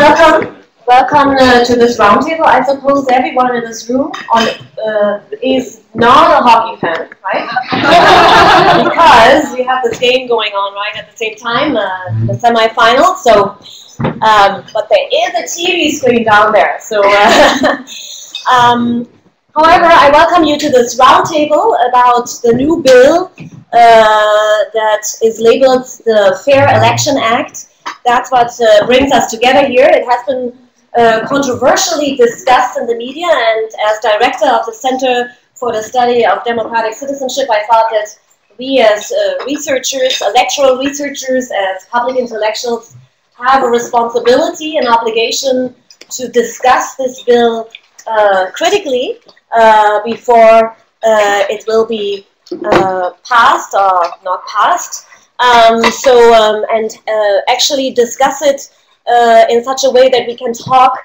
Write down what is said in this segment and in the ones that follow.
Welcome to this roundtable. I suppose everyone in this room is not a hockey fan, right? Because we have this game going on right at the same time, the semifinals. So, but there is a TV screen down there. So, however, I welcome you to this roundtable about the new bill that is labeled the Fair Election Act. That's what brings us together here. It has been controversially discussed in the media, and as director of the Center for the Study of Democratic Citizenship, I thought that we as researchers, electoral researchers, as public intellectuals, have a responsibility and obligation to discuss this bill critically before it will be passed or not passed. Actually discuss it in such a way that we can talk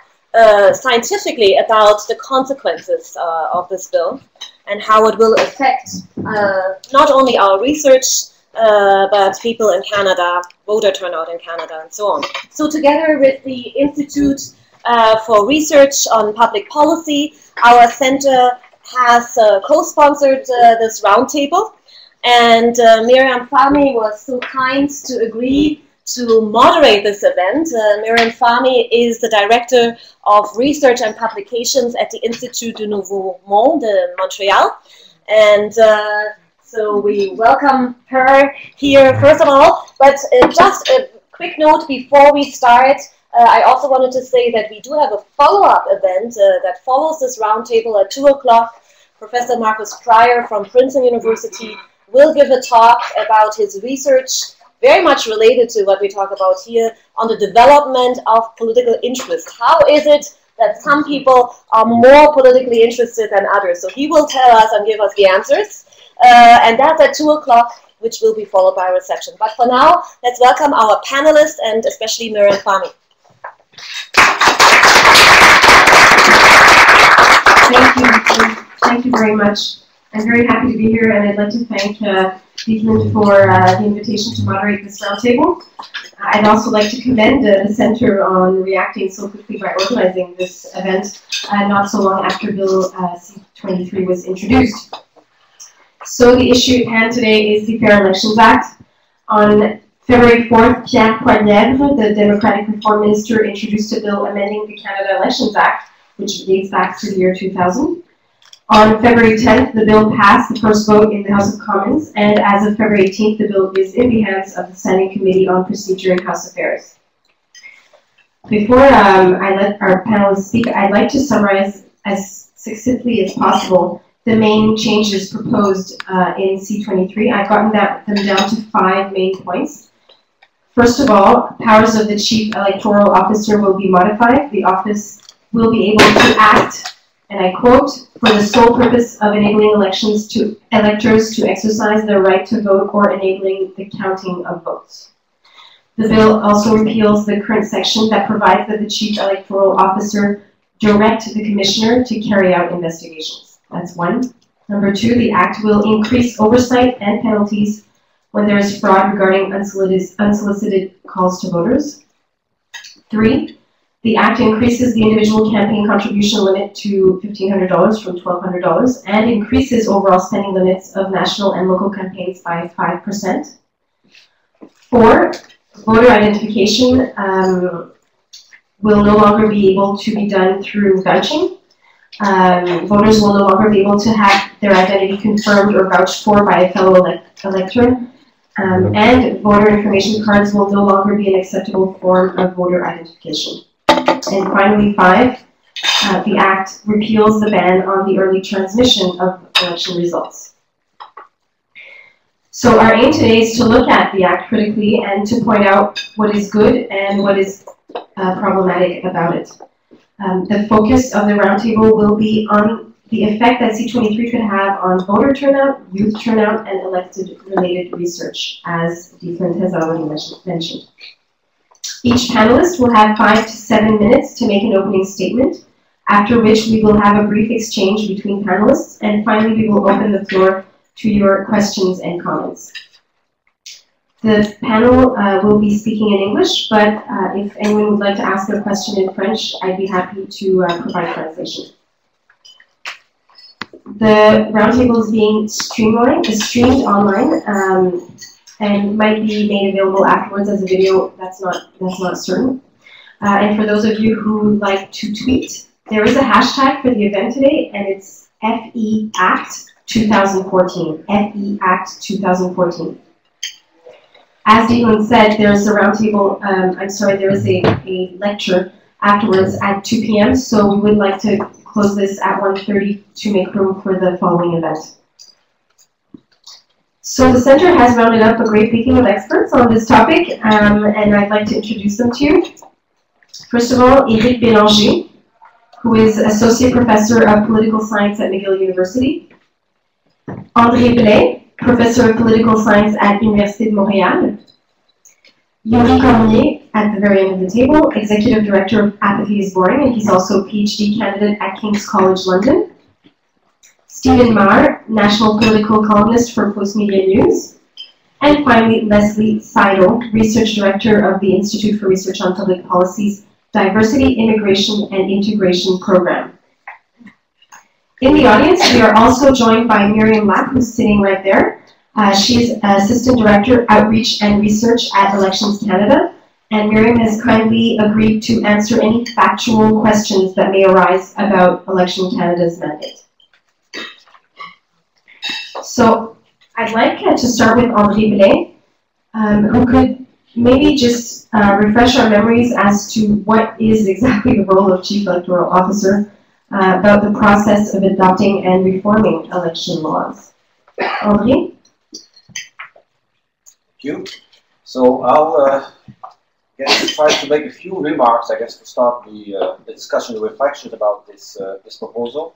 scientifically about the consequences of this bill and how it will affect not only our research, but people in Canada, voter turnout in Canada, and so on. So together with the Institute for Research on Public Policy, our center has co-sponsored this roundtable. And Miriam Fahmy was so kind to agree to moderate this event. Miriam Fahmy is the Director of Research and Publications at the Institut du Nouveau Monde in Montreal. And so we welcome her here, first of all. But just a quick note before we start, I also wanted to say that we do have a follow-up event that follows this roundtable at 2 o'clock. Professor Markus Prior from Princeton University will give a talk about his research, very much related to what we talk about here, on the development of political interest. How is it that some people are more politically interested than others? So he will tell us and give us the answers. And that's at 2 o'clock, which will be followed by a reception. But for now, let's welcome our panelists and especially Miriam Fahmy. Thank you very much. I'm very happy to be here, and I'd like to thank Beekman for the invitation to moderate this roundtable. I'd also like to commend the Center on reacting so quickly by organizing this event not so long after Bill C-23 was introduced. So the issue at hand today is the Fair Elections Act. On February 4th, Pierre Poilievre, the Democratic Reform Minister, introduced a bill amending the Canada Elections Act, which dates back to the year 2000. On February 10th, the bill passed the first vote in the House of Commons, and as of February 18th, the bill is in the hands of the Standing Committee on Procedure and House Affairs. Before I let our panelists speak, I'd like to summarize as succinctly as possible the main changes proposed in C-23. I've gotten them down to 5 main points. First of all, powers of the Chief Electoral Officer will be modified. The office will be able to act, and I quote, for the sole purpose of enabling electors to exercise their right to vote or enabling the counting of votes. The bill also repeals the current section that provides that the Chief Electoral Officer direct the Commissioner to carry out investigations. That's 1. Number 2, the Act will increase oversight and penalties when there is fraud regarding unsolicited calls to voters. 3, the Act increases the individual campaign contribution limit to $1,500 from $1,200 and increases overall spending limits of national and local campaigns by 5%. 4, voter identification will no longer be able to be done through vouching. Voters will no longer be able to have their identity confirmed or vouched for by a fellow elector. And voter information cards will no longer be an acceptable form of voter identification. And finally, 5, the Act repeals the ban on the early transmission of election results. So our aim today is to look at the Act critically and to point out what is good and what is problematic about it. The focus of the roundtable will be on the effect that C-23 could have on voter turnout, youth turnout, and elected-related research, as Declan has already mentioned. Each panelist will have 5 to 7 minutes to make an opening statement, after which we will have a brief exchange between panelists, and finally we will open the floor to your questions and comments. The panel will be speaking in English, but if anyone would like to ask a question in French, I'd be happy to provide translation. The roundtable is being streamed online, and might be made available afterwards as a video. That's not certain. And for those of you who like to tweet, there is a hashtag for the event today, and it's FEACT2014. FEACT2014. As Dylan said, there's a roundtable. There is a lecture afterwards at 2 p.m. So we would like to close this at 1:30 to make room for the following event. So the center has rounded up a great picking of experts on this topic, and I'd like to introduce them to you. First of all, Éric Bélanger, who is Associate Professor of Political Science at McGill University. André Blais, Professor of Political Science at Université de Montréal. Youri Cormier, at the very end of the table, Executive Director of Apathy is Boring, and he's also a PhD candidate at King's College London. Maher, National Political Columnist for Postmedia News. And finally, Leslie Seidle, Research Director of the Institute for Research on Public Policy's Diversity, Immigration, and Integration Program. In the audience, we are also joined by Miriam Lapp, who's sitting right there. She's Assistant Director, Outreach and Research at Elections Canada, and Miriam has kindly agreed to answer any factual questions that may arise about Election Canada's mandate. So I'd like to start with André Blais, who could maybe just refresh our memories as to what is exactly the role of Chief Electoral Officer about the process of adopting and reforming election laws. André? Thank you. So I'll try to make a few remarks, I guess, to start the discussion, the reflection about this proposal.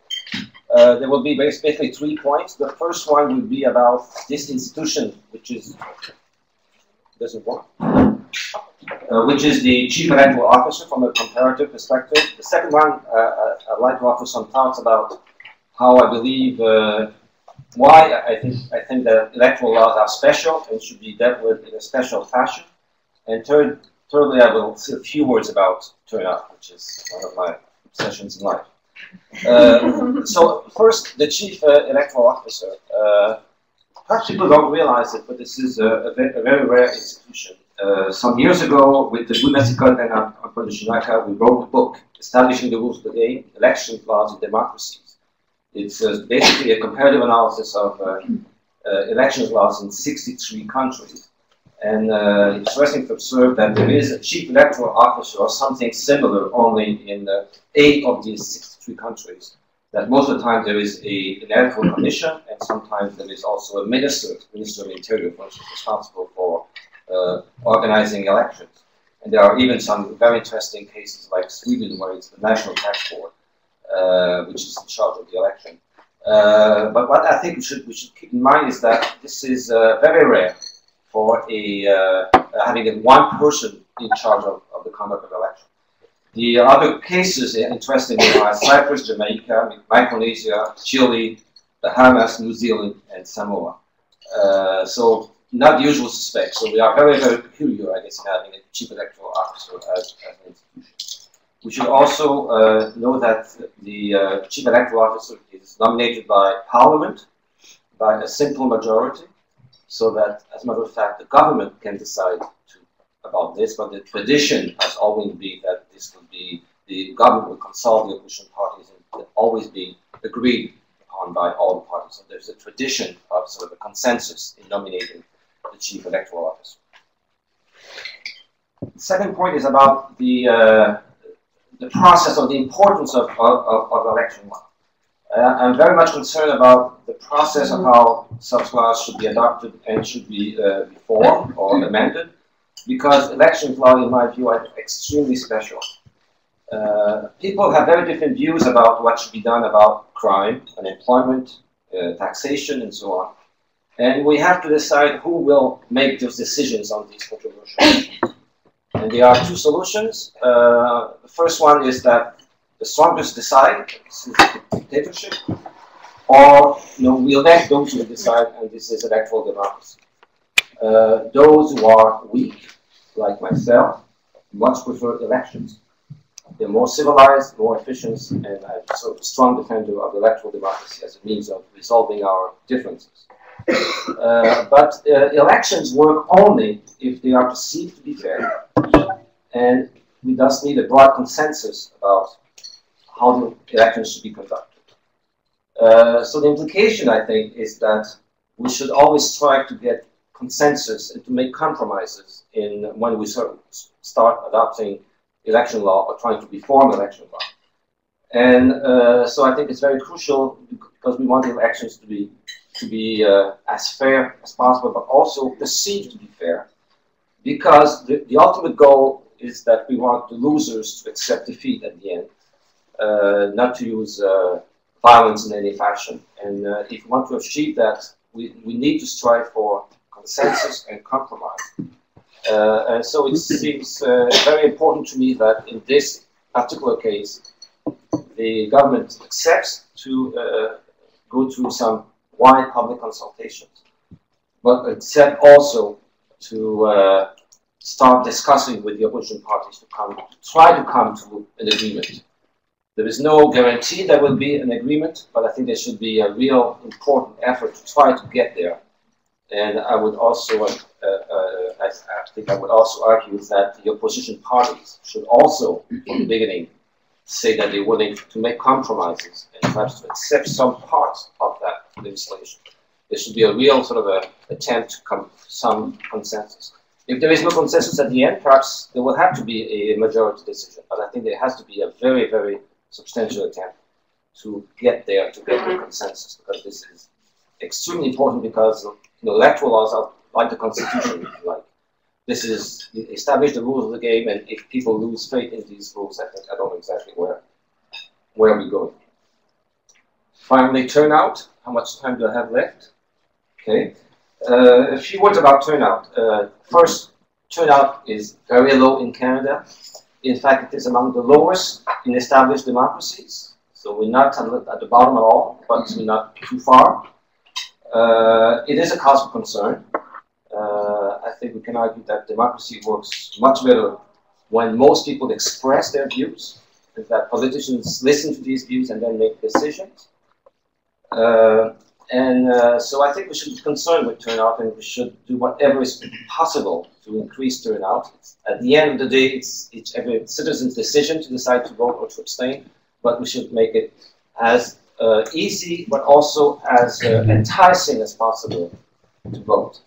There will be basically 3 points. The first one would be about this institution, which is which is the Chief Electoral Officer from a comparative perspective. The second one, I'd like to offer some thoughts about how I believe, why I think that electoral laws are special and should be dealt with in a special fashion. And thirdly, I will say a few words about turnout, which is one of my obsessions in life. So first, the Chief Electoral Officer. Perhaps people don't realize it, but this is a very rare institution. Some years ago, with the Université and Antoine de Chinaca, we wrote a book establishing the rules of the game, election laws in democracies. It's basically a comparative analysis of elections laws in 63 countries. And it's interesting to observe that there is a Chief Electoral Officer or something similar only in 8 of these 63 countries. That most of the time there is an electoral commission, and sometimes there is also a Minister of Interior, for instance, responsible for organizing elections. And there are even some very interesting cases like Sweden, where it's the National Tax Board, which is in charge of the election. But what I think we should keep in mind is that this is very rare for having one person in charge of the conduct of election. The other cases, interestingly, are Cyprus, Jamaica, Micronesia, Chile, Bahamas, New Zealand, and Samoa. So not the usual suspects. So we are very, very peculiar, I guess, in having a Chief Electoral Officer as an institution. We should also know that the Chief Electoral Officer is nominated by Parliament by a simple majority, so that, as a matter of fact, the government can decide about this, but the tradition has always been that this will be, the government will consult the opposition parties and will always be agreed upon by all the parties. So there's a tradition of sort of a consensus in nominating the Chief Electoral Officer. The second point is about the process or the importance of election law. I'm very much concerned about the process of how such laws should be adopted and should be reformed or amended, because elections law, in my view, are extremely special. People have very different views about what should be done about crime, unemployment, taxation, and so on. And we have to decide who will make those decisions on these controversial issues. And there are 2 solutions. The first one is that the strongest decide, this is dictatorship, or we elect those who decide, and this is electoral democracy. Those who are weak, like myself, much prefer elections. They're more civilized, more efficient, and I'm sort of a strong defender of electoral democracy as a means of resolving our differences. But elections work only if they are perceived to be fair, and we thus need a broad consensus about how the elections should be conducted. So the implication, I think, is that we should always strive to get consensus and to make compromises when we start adopting election law or trying to reform election law. And so I think it's very crucial because we want the elections to be as fair as possible, but also perceived to be fair, because the ultimate goal is that we want the losers to accept defeat at the end, not to use violence in any fashion. And if we want to achieve that, we need to strive for consensus and compromise. And so it seems very important to me that in this particular case, the government accepts to go through some wide public consultations, but accept also to start discussing with the opposition parties to try to come to an agreement. There is no guarantee there will be an agreement, but I think there should be a real important effort to try to get there. And I would also, I would also argue that the opposition parties should also, from the beginning, say that they're willing to make compromises and perhaps to accept some parts of that legislation. There should be a real sort of a attempt to come to some consensus. If there is no consensus at the end, perhaps there will have to be a majority decision. But I think there has to be a very, very substantial attempt to get there, to get the consensus, because this is extremely important, because electoral laws are like the Constitution. Like, this is establish the rules of the game, and if people lose faith in these rules, I think I don't know exactly where we're going. Finally, turnout. How much time do I have left? Okay. A few words about turnout. First, turnout is very low in Canada. In fact, it is among the lowest in established democracies. So we're not at the bottom at all, but we're not too far. It is a cause for concern. I think we can argue that democracy works much better when most people express their views, and that politicians listen to these views and then make decisions. So I think we should be concerned with turnout, and we should do whatever is possible to increase turnout. At the end of the day, it's every citizen's decision to decide to vote or to abstain, but we should make it as easy, but also as enticing as possible to vote.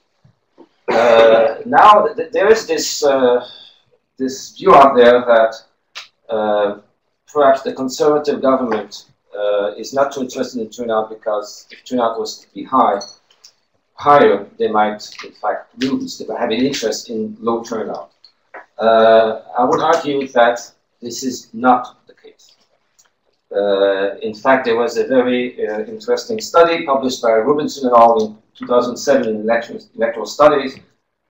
Now, there is this view out there that perhaps the conservative government is not too interested in turnout, because if turnout was to be higher, they might, in fact, lose. They might have an interest in low turnout. I would argue that this is not the case. In fact, there was a very interesting study published by Robinson et al. In 2007 in Electoral Studies,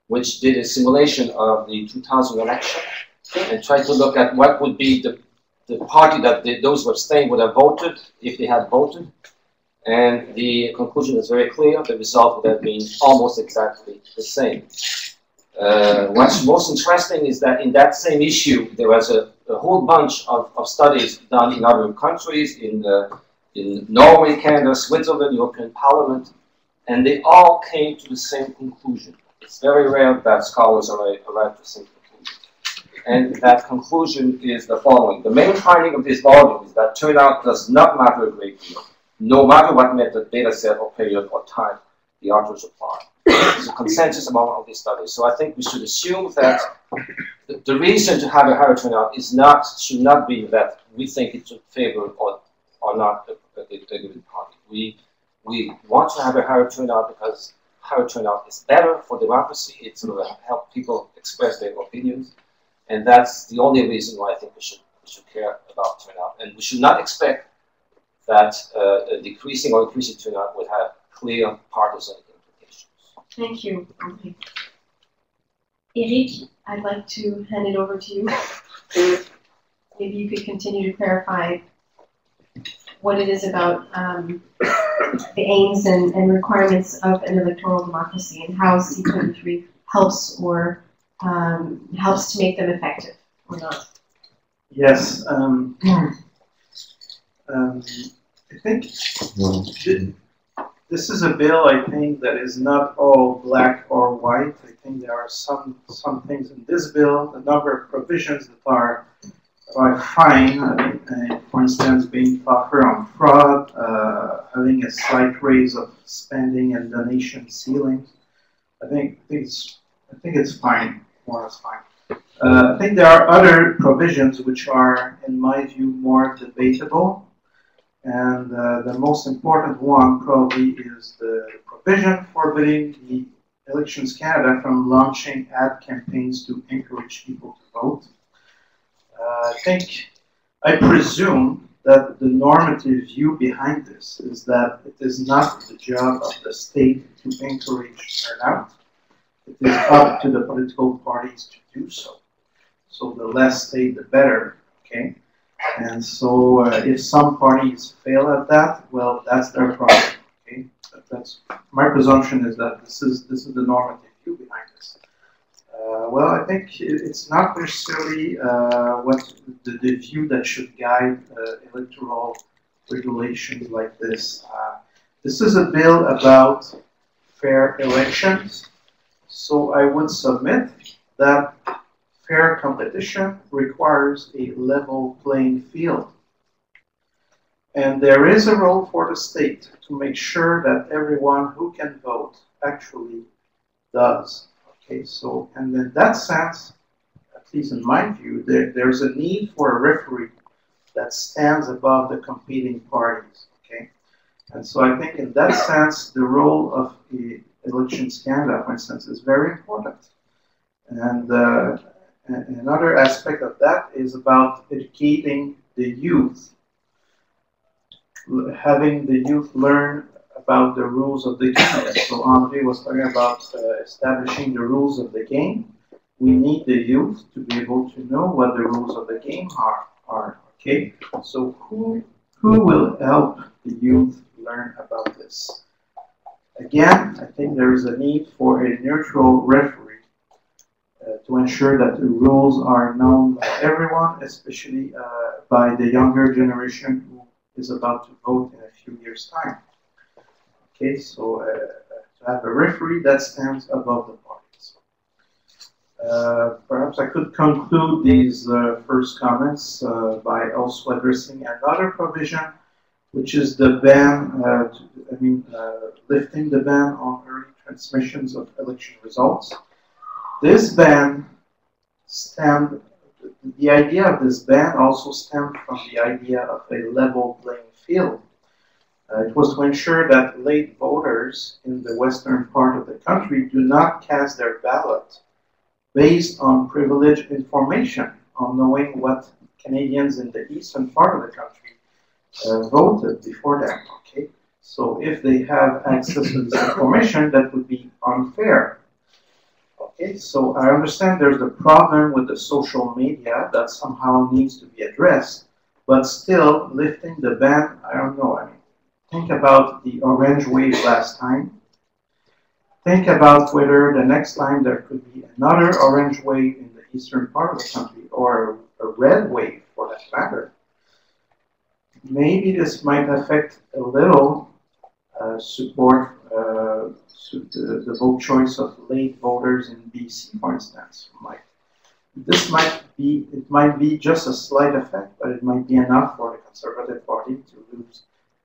which did a simulation of the 2000 election and tried to look at what would be the party that those who abstained would have voted if they had voted. And the conclusion is very clear. The result would have been almost exactly the same. What's most interesting is that in that same issue, there was a whole bunch of studies done in other countries, in Norway, Canada, Switzerland, European Parliament, and they all came to the same conclusion. It's very rare that scholars arrive at the same conclusion. And that conclusion is the following. The main finding of this volume is that turnout does not matter a great deal, no matter what method, data set, or period, or time the authors apply. There's a consensus among all these studies. So I think we should assume that the reason to have a higher turnout should not be that we think it should favor or not a given party. We want to have a higher turnout because higher turnout is better for democracy. It sort of helps people express their opinions, and that's the only reason why I think we should care about turnout. And we should not expect that a decreasing or increasing turnout would have clear partisan implications. Thank you, André. Éric, I'd like to hand it over to you. Maybe you could continue to clarify what it is about the aims and requirements of an electoral democracy and how C23 helps or helps to make them effective or not. Yes, I think this is a bill, I think, that is not all black or white. I think there are some things in this bill, a number of provisions that are fine. For instance, being tougher on fraud, having a slight raise of spending and donation ceilings. I think it's fine, more or less fine. I think there are other provisions which are, in my view, more debatable. And the most important one probably is the provision forbidding the Elections Canada from launching ad campaigns to encourage people to vote. I presume that the normative view behind this is that it is not the job of the state to encourage turnout. It is up to the political parties to do so. So the less state, the better, okay? And so if some parties fail at that, well, that's their problem, okay? But that's, my presumption is that this is the normative view behind this. Well, I think it's not necessarily what the view that should guide electoral regulations like this. This is a bill about fair elections, so I would submit that fair competition requires a level playing field. And there is a role for the state to make sure that everyone who can vote actually does. Okay, so, and in that sense, at least in my view, there's a need for a referee that stands above the competing parties. Okay, and so I think in that sense, the role of the Elections Canada, for instance, is very important. And another aspect of that is about educating the youth, having the youth learn about the rules of the game. So André was talking about establishing the rules of the game. We need the youth to be able to know what the rules of the game are. Okay, so who will help the youth learn about this? Again, I think there is a need for a neutral referee to ensure that the rules are known by everyone, especially by the younger generation who is about to vote in a few years' time. Okay, so to have a referee that stands above the parties. Perhaps I could conclude these first comments by also addressing another provision, which is the ban, lifting the ban on early transmissions of election results. This ban the idea of this ban also stemmed from the idea of a level playing field. It was to ensure that late voters in the western part of the country do not cast their ballot based on privileged information, on knowing what Canadians in the eastern part of the country voted before that. Okay, so if they have access to this information, that would be unfair. Okay, so I understand there's a problem with the social media that somehow needs to be addressed, but still lifting the ban, I don't know. I mean, think about the orange wave last time. Think about whether the next time there could be another orange wave in the eastern part of the country, or a red wave for that matter. Maybe this might affect a little support the vote choice of late voters in BC, for instance. It might be just a slight effect, but it might be enough for the Conservative Party to lose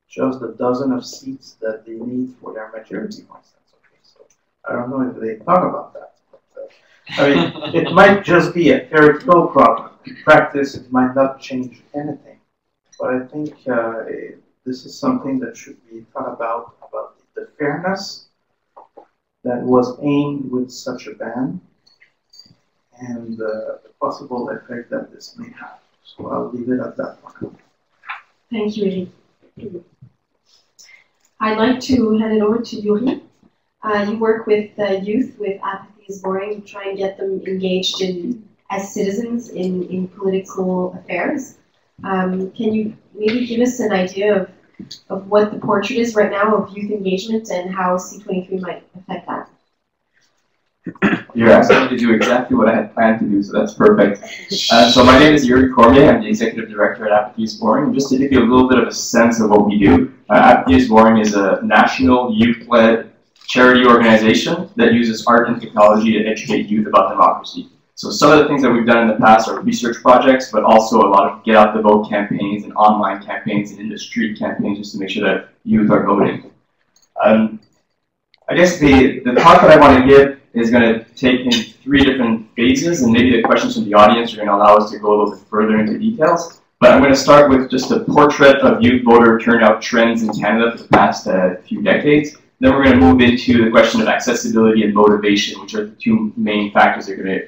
just the dozen of seats that they need for their majority, for instance. Okay, so I don't know if they thought about that. But, I mean, it might just be a theoretical problem. In practice, it might not change anything. But I think this is something that should be thought about the fairness that was aimed with such a ban and the possible effect that this may have. So I'll leave it at that one. Thank you, Éric. I'd like to hand it over to Youri. You work with youth with Apathy is Boring to try and get them engaged as citizens in political affairs. Can you maybe give us an idea of what the portrait is right now of youth engagement and how C23 might affect that. You're asking me to do exactly what I had planned to do, so that's perfect. So my name is Youri. I'm the Executive Director at Apathy is Boring. And just to give you a little bit of a sense of what we do, Apathy is Boring is a national youth-led charity organization that uses art and technology to educate youth about democracy. So some of the things that we've done in the past are research projects, but also a lot of get out the vote campaigns and online campaigns and in the street campaigns just to make sure that youth are voting. I guess the talk that I want to give is going to take in 3 different phases, and maybe the questions from the audience are going to allow us to go a little bit further into details. But I'm going to start with just a portrait of youth voter turnout trends in Canada for the past few decades. Then we're going to move into the question of accessibility and motivation, which are the 2 main factors that are going to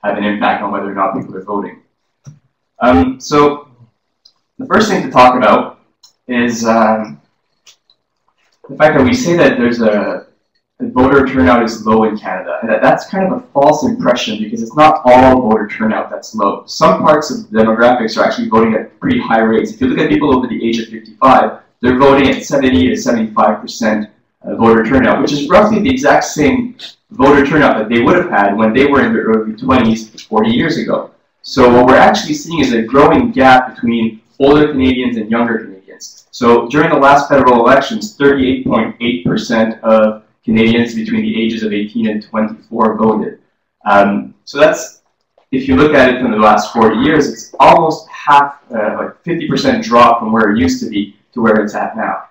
have an impact on whether or not people are voting. So the first thing to talk about is the fact that we say that there's the voter turnout is low in Canada, and that's kind of a false impression because it's not all voter turnout that's low. Some parts of the demographics are actually voting at pretty high rates. If you look at people over the age of 55, they're voting at 70 to 75% voter turnout, which is roughly the exact same voter turnout that they would have had when they were in their early 20s 40 years ago. So what we're actually seeing is a growing gap between older Canadians and younger Canadians. So during the last federal elections, 38.8% of Canadians between the ages of 18 and 24 voted. So that's, if you look at it from the last 40 years, it's almost half, like 50% drop from where it used to be to where it's at now.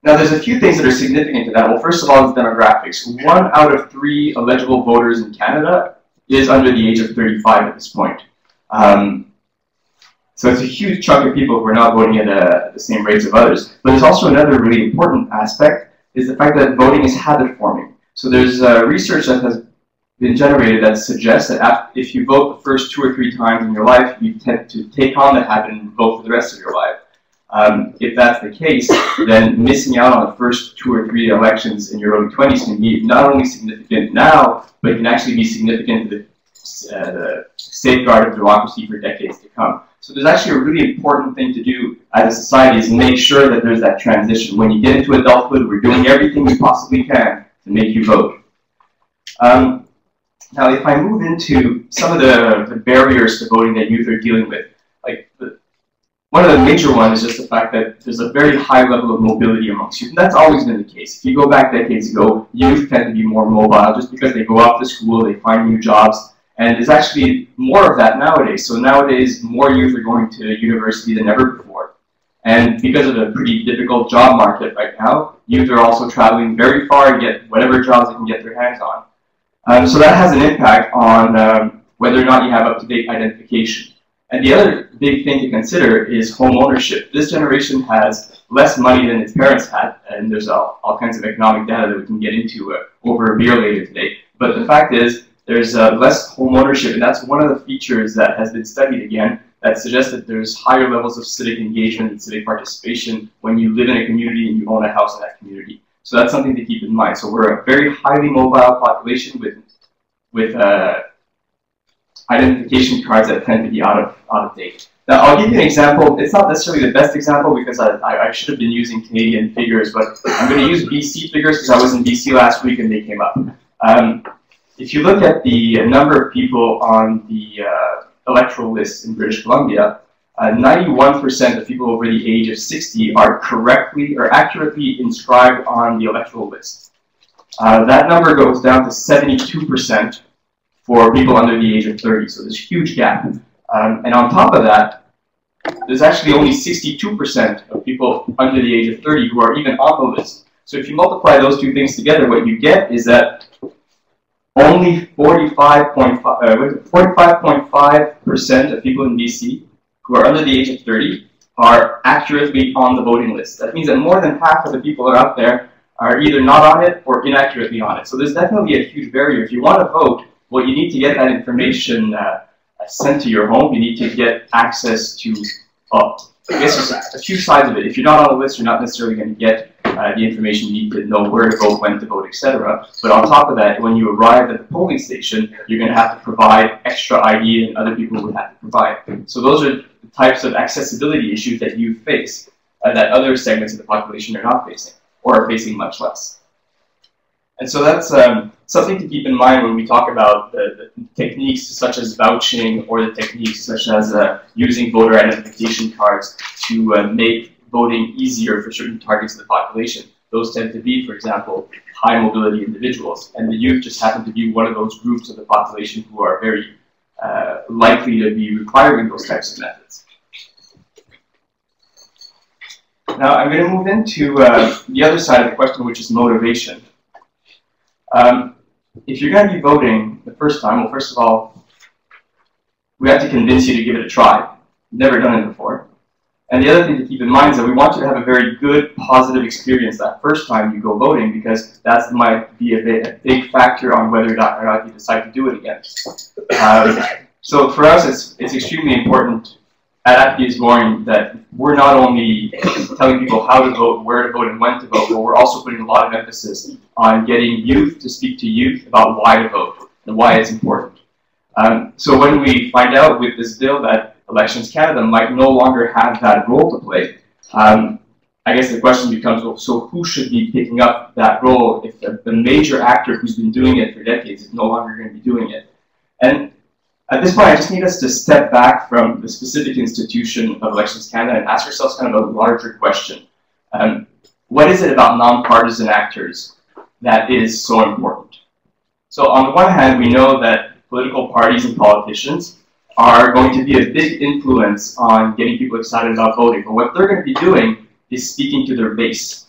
Now, there's a few things that are significant to that. Well, first of all, is demographics. 1 out of 3 eligible voters in Canada is under the age of 35 at this point. So it's a huge chunk of people who are not voting at the same rates of others. But there's also another really important aspect, is the fact that voting is habit forming. So there's research that has been generated that suggests that if you vote the first 2 or 3 times in your life, you tend to take on the habit and vote for the rest of your life. If that's the case, then missing out on the first 2 or 3 elections in your early 20s can be not only significant now, but it can actually be significant to the safeguard of democracy for decades to come. So there's actually a really important thing to do as a society is make sure that there's that transition. When you get into adulthood, we're doing everything we possibly can to make you vote. Now, if I move into some of the barriers to voting that youth are dealing with, like one of the major ones is just the fact that there's a very high level of mobility amongst youth. And that's always been the case. If you go back decades ago, youth tend to be more mobile just because they go off to school, they find new jobs. And there's actually more of that nowadays. So nowadays, more youth are going to university than ever before. And because of a pretty difficult job market right now, youth are also traveling very far to get whatever jobs they can get their hands on. So that has an impact on whether or not you have up-to-date identification. And the other big thing to consider is home ownership. This generation has less money than its parents had, and there's all kinds of economic data that we can get into over a beer later today. But the fact is, there's less home ownership, and that's one of the features that has been studied again that suggests that there's higher levels of civic engagement and civic participation when you live in a community and you own a house in that community. So that's something to keep in mind. So we're a very highly mobile population with identification cards that tend to be out of date. Now, I'll give you an example. It's not necessarily the best example because I should have been using Canadian figures, but I'm going to use BC figures because I was in BC last week and they came up. If you look at the number of people on the electoral list in British Columbia, 91% of people over the age of 60 are correctly or accurately inscribed on the electoral list. That number goes down to 72% for people under the age of 30, so there's a huge gap. And on top of that, there's actually only 62% of people under the age of 30 who are even on the list. So if you multiply those 2 things together, what you get is that only 45.5% of people in BC who are under the age of 30 are accurately on the voting list. That means that more than half of the people that are out there are either not on it or inaccurately on it. So there's definitely a huge barrier. If you want to vote, well, you need to get that information sent to your home. You need to get access to, I guess there's a few sides of it. If you're not on the list, you're not necessarily going to get the information you need to know where to vote, when to vote, etc. But on top of that, when you arrive at the polling station, you're going to have to provide extra ID and other people would have to provide. So those are the types of accessibility issues that you face. that other segments of the population are not facing, or are facing much less. And so that's something to keep in mind when we talk about the techniques such as vouching, or the techniques such as using voter identification cards to make voting easier for certain targets of the population. Those tend to be, for example, high mobility individuals, and the youth just happen to be one of those groups of the population who are very likely to be requiring those types of methods. Now I'm going to move into the other side of the question, which is motivation. If you're going to be voting the first time, well, first of all, we have to convince you to give it a try. You've never done it before. And the other thing to keep in mind is that we want you to have a very good, positive experience that first time you go voting, because that might be a big factor on whether or not you decide to do it again. So for us, it's extremely important at Apathy is Boring that we're not only telling people how to vote, where to vote, and when to vote, but we're also putting a lot of emphasis on getting youth to speak to youth about why to vote and why it's important. So when we find out with this bill that Elections Canada might no longer have that role to play, I guess the question becomes, well, so who should be picking up that role if the major actor who's been doing it for decades is no longer going to be doing it? And at this point, I just need us to step back from the specific institution of Elections Canada and ask ourselves kind of a larger question. What is it about nonpartisan actors that is so important? So on the one hand, we know that political parties and politicians are going to be a big influence on getting people excited about voting. But what they're going to be doing is speaking to their base.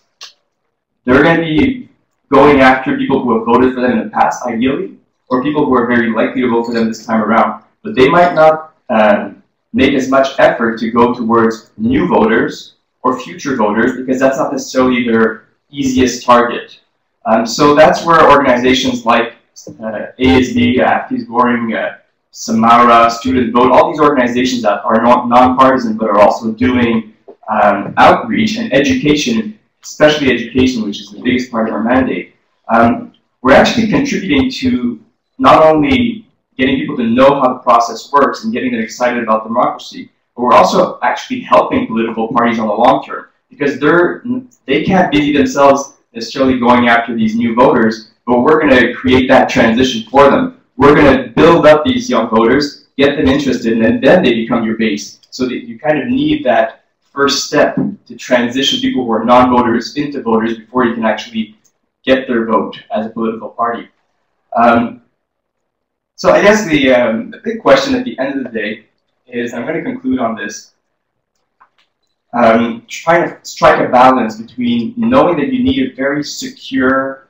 They're going to be going after people who have voted for them in the past, ideally, or people who are very likely to vote for them this time around. But they might not make as much effort to go towards new voters or future voters, because that's not necessarily their easiest target. So that's where organizations like ASB, Apathy is Boring, Samara, Student Vote, all these organizations that are not nonpartisan but are also doing outreach and education, especially education, which is the biggest part of our mandate. We're actually contributing to not only getting people to know how the process works and getting them excited about democracy, but we're also actually helping political parties on the long term, because they can't busy themselves necessarily going after these new voters, but we're going to create that transition for them. We're going to build up these young voters, get them interested, and then they become your base. So that you kind of need that first step to transition people who are non-voters into voters before you can actually get their vote as a political party. So I guess the big question at the end of the day is, I'm going to conclude on this, trying to strike a balance between knowing that you need a very secure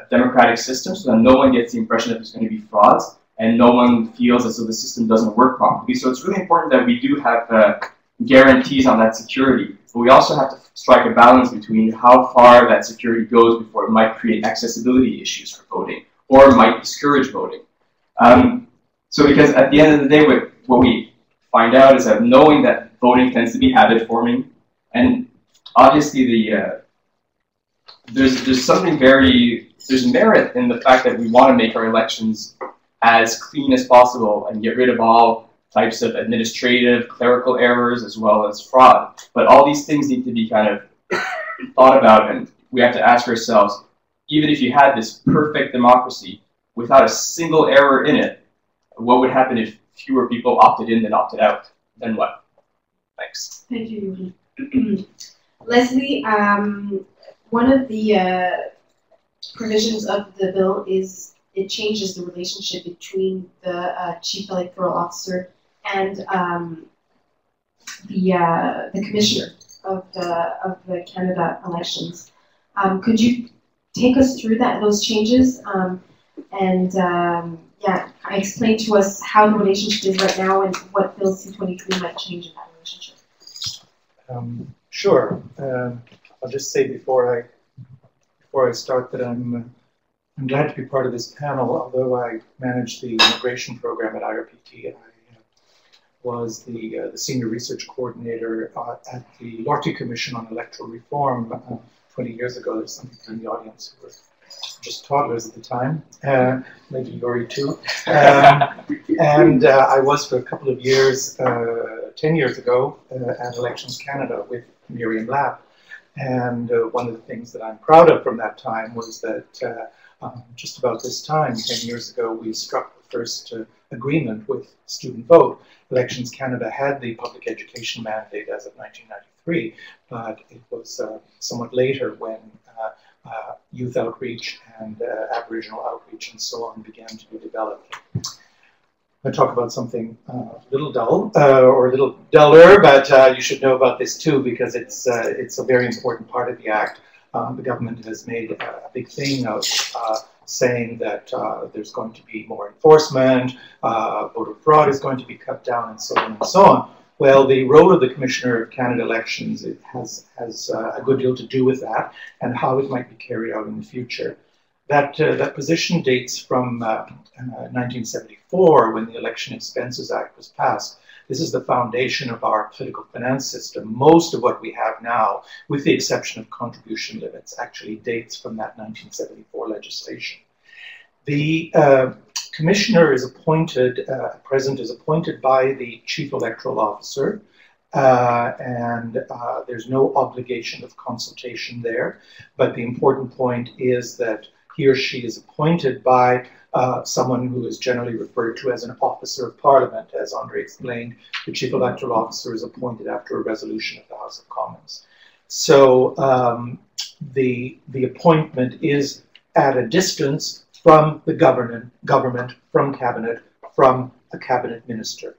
democratic system so that no one gets the impression that there's going to be frauds and no one feels as though the system doesn't work properly. So it's really important that we do have guarantees on that security, but we also have to strike a balance between how far that security goes before it might create accessibility issues for voting or might discourage voting. So because at the end of the day, what we find out is that knowing that voting tends to be habit forming, and obviously there's something there's merit in the fact that we want to make our elections as clean as possible and get rid of all types of administrative, clerical errors as well as fraud. But all these things need to be kind of thought about, and we have to ask ourselves, even if you had this perfect democracy without a single error in it, what would happen if fewer people opted in than opted out? Then what? Thanks. Thank you, Youri. Leslie, one of the provisions of the bill is it changes the relationship between the chief electoral officer and the commissioner of the Canada elections. Could you take us through those changes explain to us how the relationship is right now and what Bill C-23 might change in that relationship? Sure. I'll just say before I start that I'm glad to be part of this panel. Although I manage the immigration program at IRPP, and I was the senior research coordinator at the Lorty Commission on Electoral Reform 20 years ago. There's some people in the audience who were just toddlers at the time, maybe Youri too. And I was for a couple of years, 10 years ago, at Elections Canada with Miriam Lapp. And one of the things that I'm proud of from that time was that just about this time, 10 years ago, we struck the first agreement with Student Vote. Elections Canada had the public education mandate as of 1993, but it was somewhat later when youth outreach and Aboriginal outreach and so on began to be developed. I'll talk about something a little dull, or a little duller, but you should know about this too, because it's a very important part of the Act. The government has made a big thing of saying that there's going to be more enforcement, voter fraud is going to be cut down, and so on and so on. Well, the role of the Commissioner of Canada Elections has a good deal to do with that, and how it might be carried out in the future. That position dates from 1974, when the Election Expenses Act was passed. This is the foundation of our political finance system. Most of what we have now, with the exception of contribution limits, actually dates from that 1974 legislation. The Commissioner is appointed, President is appointed by the Chief Electoral Officer, and there's no obligation of consultation there. But the important point is that he or she is appointed by someone who is generally referred to as an Officer of Parliament. As André explained, the Chief Electoral Officer is appointed after a resolution of the House of Commons. So the appointment is at a distance from the government, from Cabinet, from a Cabinet Minister.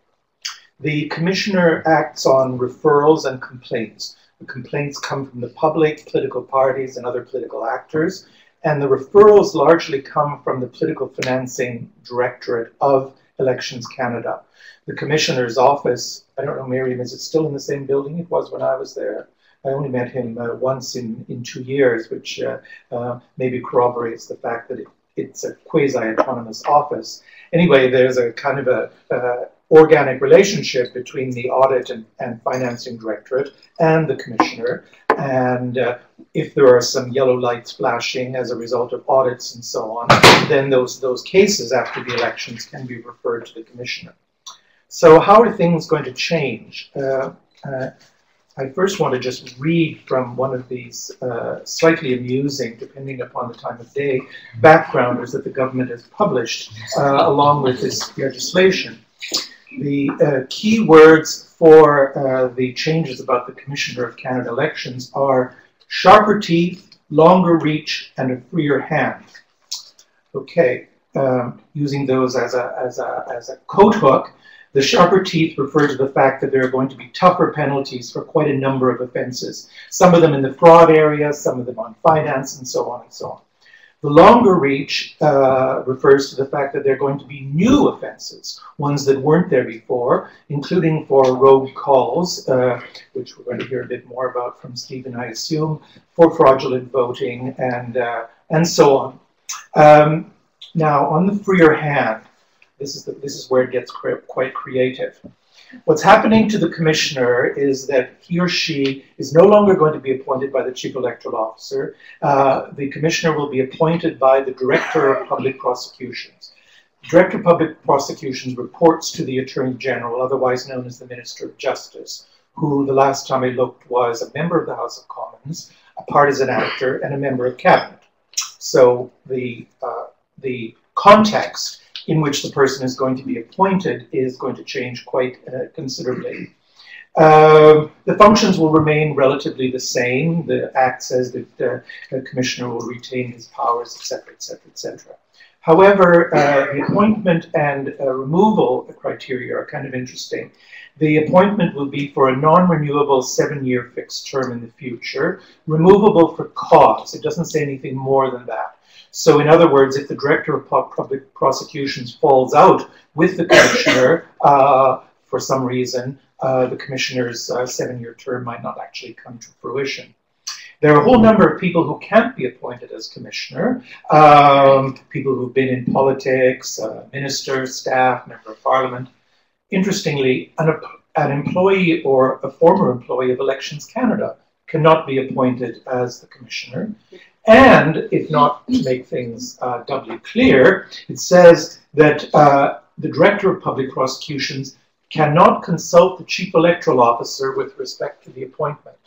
The Commissioner acts on referrals and complaints. The complaints come from the public, political parties, and other political actors. And the referrals largely come from the Political Financing Directorate of Elections Canada. The Commissioner's office, I don't know, Miriam, is it still in the same building it was when I was there? I only met him once in 2 years, which maybe corroborates the fact that it's a quasi-autonomous office. Anyway, there's a kind of a organic relationship between the Audit and Financing Directorate and the Commissioner. And if there are some yellow lights flashing as a result of audits and so on, then those cases after the elections can be referred to the Commissioner. So how are things going to change? I first want to just read from one of these slightly amusing, depending upon the time of day, backgrounders that the government has published along with this legislation. The key words for the changes about the Commissioner of Canada Elections are sharper teeth, longer reach, and a freer hand. Okay, using those as a coat hook, the sharper teeth refer to the fact that there are going to be tougher penalties for quite a number of offenses, some of them in the fraud area, some of them on finance, and so on and so on. The longer reach refers to the fact that there are going to be new offenses, ones that weren't there before, including for rogue calls, which we're going to hear a bit more about from Stephen, I assume, for fraudulent voting, and so on. Now, on the freer hand, this is where it gets quite creative. What's happening to the Commissioner is that he or she is no longer going to be appointed by the Chief Electoral Officer. The Commissioner will be appointed by the Director of Public Prosecutions. The Director of Public Prosecutions reports to the Attorney General, otherwise known as the Minister of Justice, who the last time I looked was a member of the House of Commons, a partisan actor, and a member of Cabinet. So the context in which the person is going to be appointed is going to change quite considerably. The functions will remain relatively the same. The Act says that the Commissioner will retain his powers, etc., etc., etc. However, the appointment and removal criteria are kind of interesting. The appointment will be for a non-renewable 7-year fixed term in the future, removable for cause. It doesn't say anything more than that. So in other words, if the Director of Public Prosecutions falls out with the Commissioner for some reason, the Commissioner's 7-year term might not actually come to fruition. There are a whole number of people who can't be appointed as Commissioner, people who've been in politics, ministers, staff, member of Parliament. Interestingly, an employee or a former employee of Elections Canada cannot be appointed as the Commissioner. And, if not to make things doubly clear, it says that the Director of Public Prosecutions cannot consult the Chief Electoral Officer with respect to the appointment.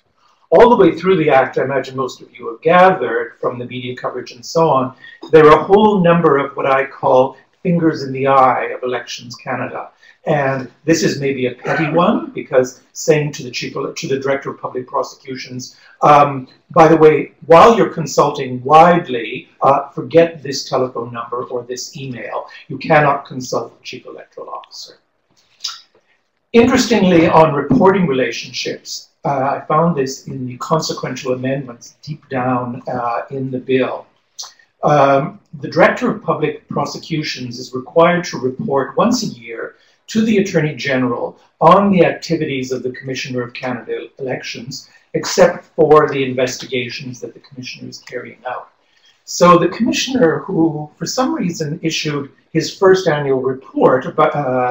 all the way through the Act, I imagine most of you have gathered from the media coverage and so on, there are a whole number of what I call fingers in the eye of Elections Canada. And this is maybe a petty one, because saying to the Director of Public Prosecutions, by the way, while you're consulting widely, forget this telephone number or this email. You cannot consult the Chief Electoral Officer. Interestingly, on reporting relationships, I found this in the consequential amendments deep down in the bill. The Director of Public Prosecutions is required to report once a year to the Attorney General on the activities of the Commissioner of Canada Elections, except for the investigations that the Commissioner is carrying out. So the Commissioner, who for some reason issued his first annual report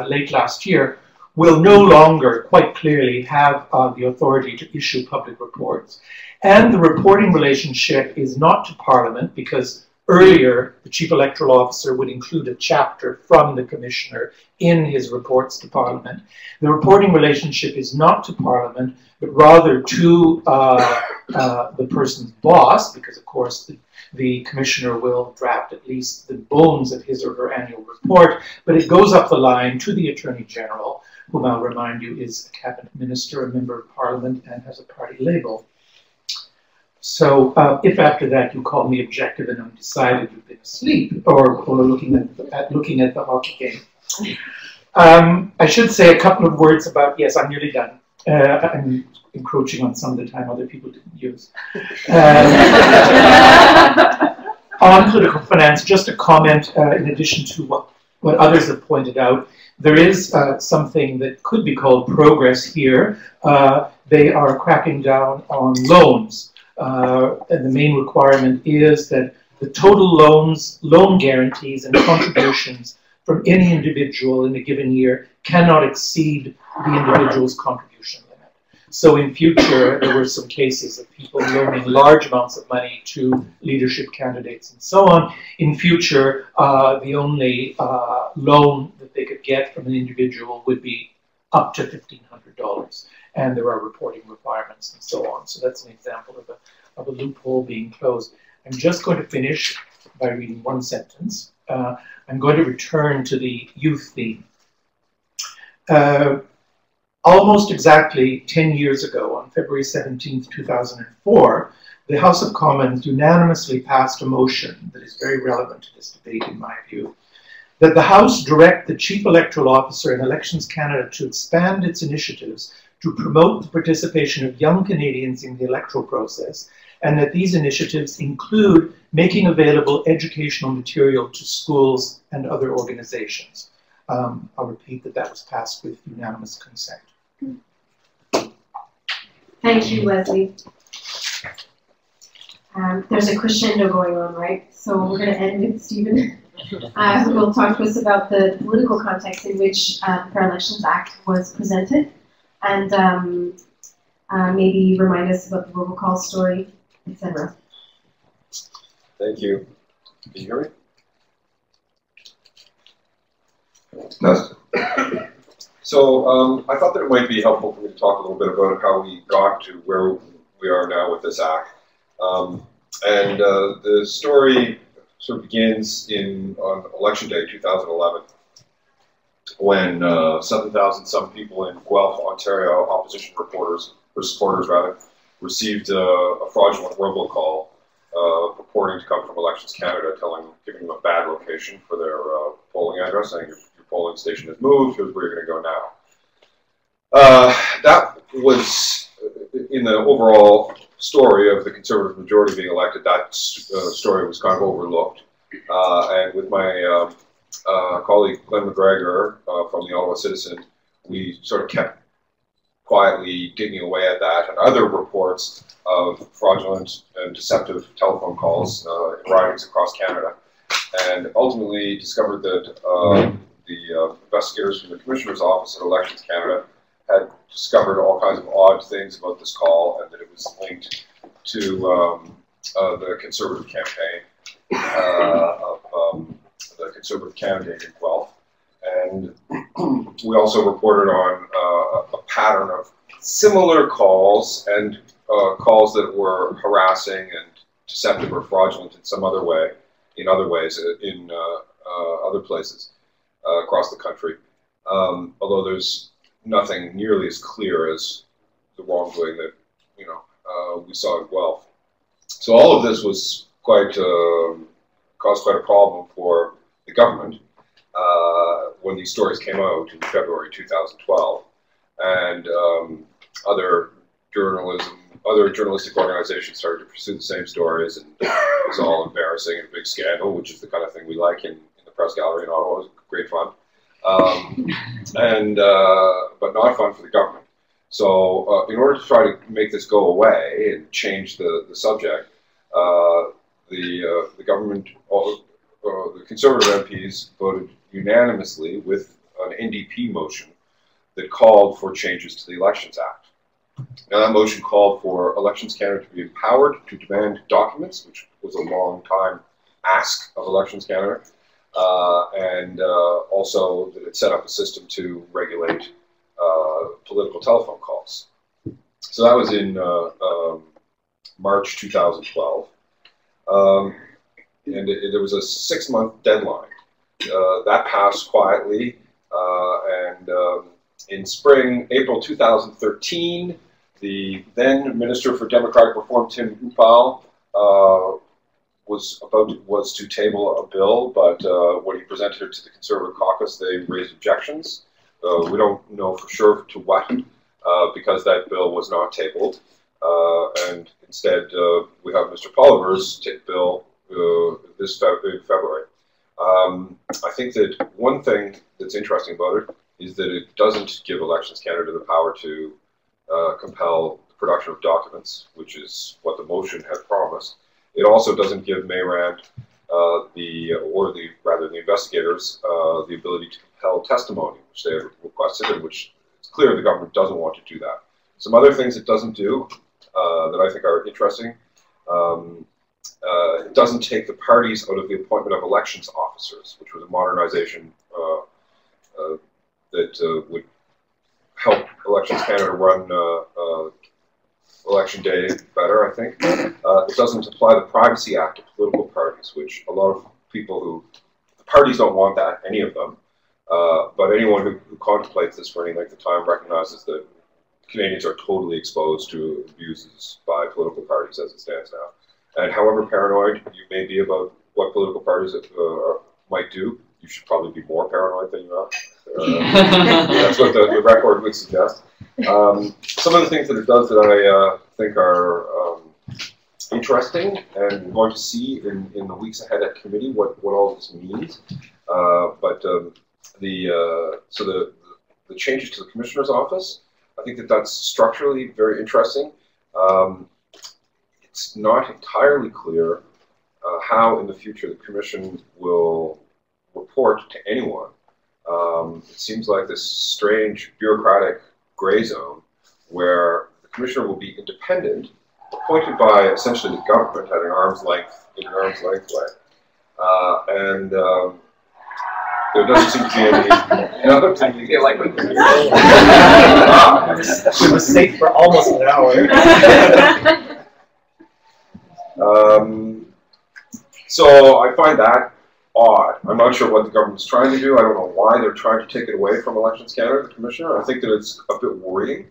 late last year, will no longer quite clearly have the authority to issue public reports. And the reporting relationship is not to Parliament, because earlier the Chief Electoral Officer would include a chapter from the Commissioner in his reports to Parliament. The reporting relationship is not to Parliament, but rather to the person's boss, because of course the Commissioner will draft at least the bones of his or her annual report, but it goes up the line to the Attorney General, whom I'll remind you is a Cabinet Minister, a Member of Parliament, and has a party label. So if after that you call me objective and undecided, you've been asleep, or looking at the hockey game. I should say a couple of words about, yes, I'm nearly done. I'm encroaching on some of the time other people didn't use. On political finance, just a comment in addition to what others have pointed out. There is something that could be called progress here. They are cracking down on loans. And the main requirement is that the total loan guarantees and contributions from any individual in a given year cannot exceed the individual's contribution limit. So in future, there were some cases of people loaning large amounts of money to leadership candidates and so on. In future, the only loan that they could get from an individual would be up to $1,500. And there are reporting requirements and so on. So that's an example of a loophole being closed. I'm just going to finish by reading one sentence. I'm going to return to the youth theme. Almost exactly 10 years ago, on February 17th, 2004, the House of Commons unanimously passed a motion that is very relevant to this debate, in my view, that the House direct the Chief Electoral Officer in Elections Canada to expand its initiatives to promote the participation of young Canadians in the electoral process, and that these initiatives include making available educational material to schools and other organizations. I'll repeat that was passed with unanimous consent. Thank you, Leslie. There's a crescendo going on, right? So we're going to end with Stephen, who will talk to us about the political context in which the Fair Elections Act was presented, and maybe remind us about the robocall story, etc. Thank you. Can you hear me? No. So I thought that it might be helpful for me to talk a little bit about how we got to where we are now with this act. The story sort of begins on Election Day 2011, when 7,000 some people in Guelph, Ontario, opposition supporters rather, received a fraudulent robocall purporting to come from Elections Canada, giving them a bad location for their polling address, saying your polling station has moved, here's where you're going to go now. That was, in the overall story of the Conservative majority being elected, that story was kind of overlooked. And with my colleague Glenn McGregor from the Ottawa Citizen, we sort of kept quietly digging away at that and other reports of fraudulent and deceptive telephone calls in ridings across Canada, and ultimately discovered that the investigators from the Commissioner's Office at Elections Canada had discovered all kinds of odd things about this call, and that it was linked to the Conservative campaign of the Conservative candidate in Guelph. And we also reported on a pattern of similar calls and calls that were harassing and deceptive or fraudulent in some other way, in other ways, in other places across the country. Although there's nothing nearly as clear as the wrongdoing that we saw in Guelph. So all of this was quite caused quite a problem for the government when these stories came out in February 2012, and other journalistic organizations started to pursue the same stories, and it was all embarrassing and a big scandal, which is the kind of thing we like in the press gallery in Ottawa. It was great fun, but not fun for the government. So in order to try to make this go away and change the subject, the government, the Conservative MPs voted unanimously with an NDP motion that called for changes to the Elections Act. Now, that motion called for Elections Canada to be empowered to demand documents, which was a long time ask of Elections Canada, and also that it set up a system to regulate political telephone calls. So that was in March 2012. And there was a 6-month deadline. That passed quietly, and in spring, April 2013, the then Minister for Democratic Reform, Tim Upal, was to table a bill, but when he presented it to the Conservative caucus, they raised objections. We don't know for sure to what, because that bill was not tabled, and instead we have Mr. Polliver's bill this February. I think that one thing that's interesting about it is that it doesn't give Elections Canada the power to compel the production of documents, which is what the motion had promised. It also doesn't give Maher, the investigators, the ability to compel testimony, which they have requested, and which it's clear the government doesn't want to do that. Some other things it doesn't do that I think are interesting. It doesn't take the parties out of the appointment of elections officers, which was a modernization that would help Elections Canada run election day better, I think. It doesn't apply the Privacy Act to political parties, which a lot of people the parties don't want that, any of them. But anyone who contemplates this for any length of time recognizes that Canadians are totally exposed to abuses by political parties as it stands now. And however paranoid you may be about what political parties might do, you should probably be more paranoid than you are. That's what the record would suggest. Some of the things that it does that I think are interesting, and we're going to see in the weeks ahead at committee what all this means. The changes to the Commissioner's office, I think that's structurally very interesting. It's not entirely clear how in the future the Commission will report to anyone. It seems like this strange bureaucratic gray zone where the Commissioner will be independent, appointed by essentially the government at an arm's length, way. There doesn't seem to be any other thing you get like it was safe for almost an hour. So I find that odd. I'm not sure what the government's trying to do. I don't know why they're trying to take it away from Elections Canada, the Commissioner. I think that it's a bit worrying,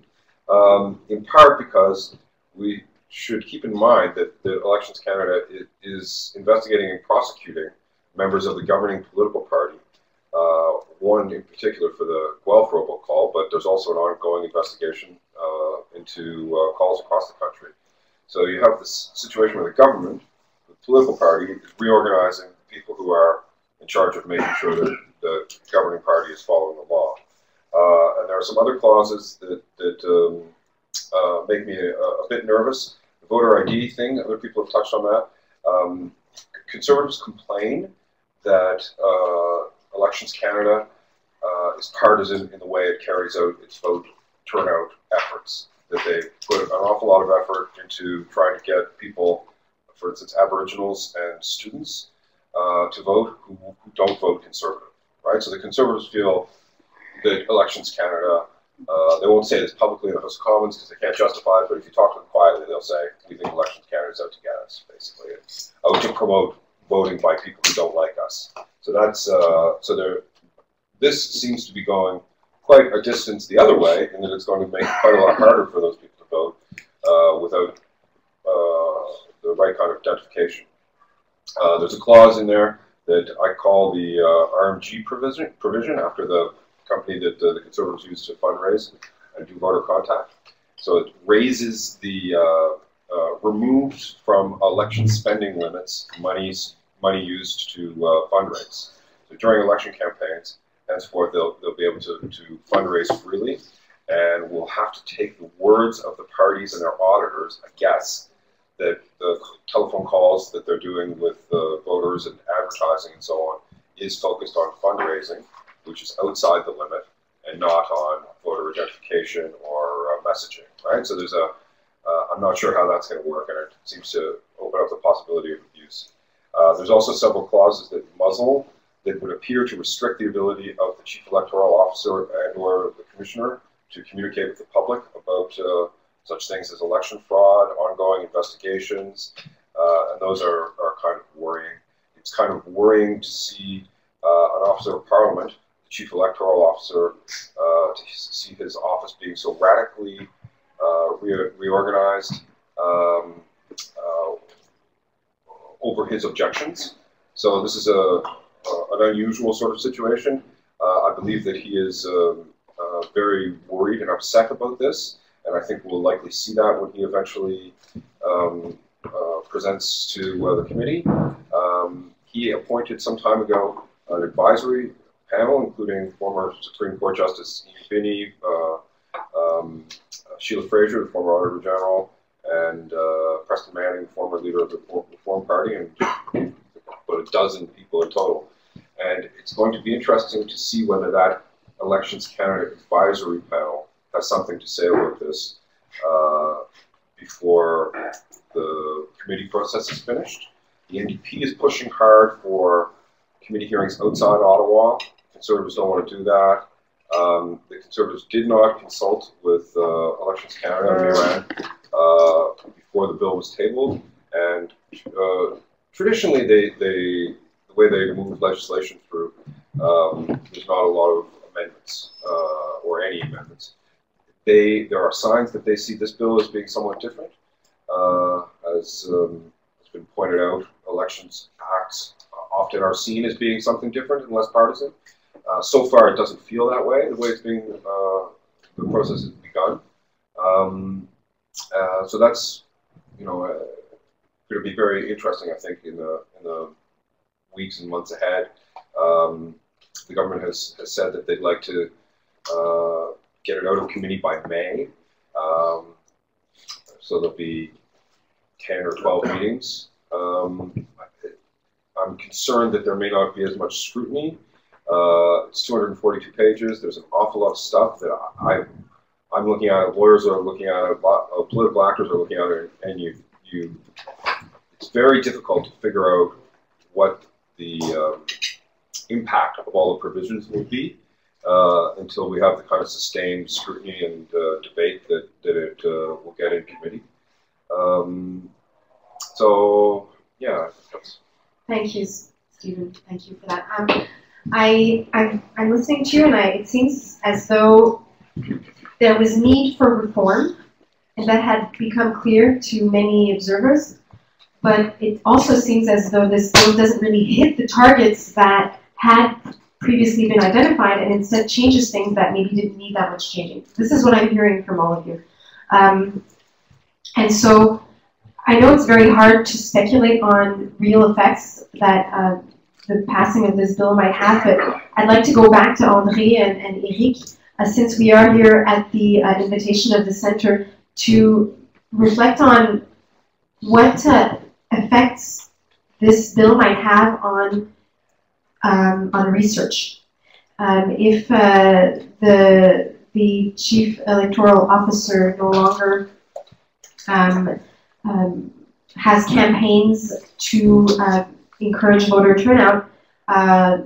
in part because we should keep in mind that the Elections Canada is investigating and prosecuting members of the governing political party. One in particular for the Guelph robocall, but there's also an ongoing investigation into calls across the country. So you have this situation where the government, the political party, is reorganizing people who are in charge of making sure that the governing party is following the law. And there are some other clauses that make me a bit nervous. The voter ID thing, other people have touched on that. Conservatives complain that Elections Canada is partisan in the way it carries out its vote turnout efforts, that they put an awful lot of effort into trying to get people, for instance, Aboriginals and students, to vote who don't vote Conservative, right? So the Conservatives feel that Elections Canada They won't say this publicly in the House of Commons because they can't justify it, but if you talk to them quietly, they'll say, we think Elections Canada is out to get us, basically. It's out to promote voting by people who don't like us. So that's, this seems to be going quite a distance the other way, in that it's going to make it quite a lot harder for those people to vote without the right kind of identification. There's a clause in there that I call the RMG provision after the company that the Conservatives use to fundraise and do voter contact. So it raises the, removes from election spending limits money used to fundraise. So during election campaigns, henceforth they'll be able to fundraise freely, and we'll have to take the words of the parties and their auditors, I guess, that the telephone calls that they're doing with voters and advertising and so on is focused on fundraising, which is outside the limit, and not on voter identification or messaging, right? So there's a, I'm not sure how that's going to work, and it seems to open up the possibility of abuse. There's also several clauses that muzzle, that would appear to restrict the ability of the Chief Electoral Officer and or the Commissioner to communicate with the public about such things as election fraud, ongoing investigations, and those are kind of worrying. It's kind of worrying to see an Officer of Parliament, the Chief Electoral Officer, to see his office being so radically reorganized over his objections. So this is an unusual sort of situation. I believe that he is very worried and upset about this, and I think we'll likely see that when he eventually presents to the committee. He appointed some time ago an advisory panel, including former Supreme Court Justice Ian Binney, Sheila Fraser, the former Auditor General, and Preston Manning, former leader of the Reform Party, and about a dozen people in total. And it's going to be interesting to see whether that Elections Canada advisory panel has something to say about this before the committee process is finished. The NDP is pushing hard for committee hearings outside Ottawa. Conservatives don't want to do that. The Conservatives did not consult with Elections Canada and Iran before the bill was tabled, and traditionally the way they move legislation through, there's not a lot of amendments or any amendments. There are signs that they see this bill as being somewhat different. As has been pointed out, elections acts often are seen as being something different and less partisan. So far, it doesn't feel that way. The way it's being, the process has begun. So that's, going to be very interesting, I think, in the weeks and months ahead. The government has said that they'd like to get it out of committee by May. So there'll be 10 or 12 meetings. I'm concerned that there may not be as much scrutiny. It's 242 pages. There's an awful lot of stuff that I'm looking at it, lawyers are looking at it, political actors are looking at it, and it's very difficult to figure out what the impact of all the provisions will be until we have the kind of sustained scrutiny and debate that it will get in committee. So, yeah. Thank you, Stephen. Thank you for that. I'm listening to you, and it seems as though there was need for reform, and that had become clear to many observers. But it also seems as though this bill doesn't really hit the targets that had previously been identified, and instead changes things that maybe didn't need that much changing. This is what I'm hearing from all of you. And so I know it's very hard to speculate on real effects that the passing of this bill might have, but I'd like to go back to André and Éric, since we are here at the invitation of the Center, to reflect on what effects this bill might have on research. If the Chief Electoral Officer no longer has campaigns to encourage voter turnout,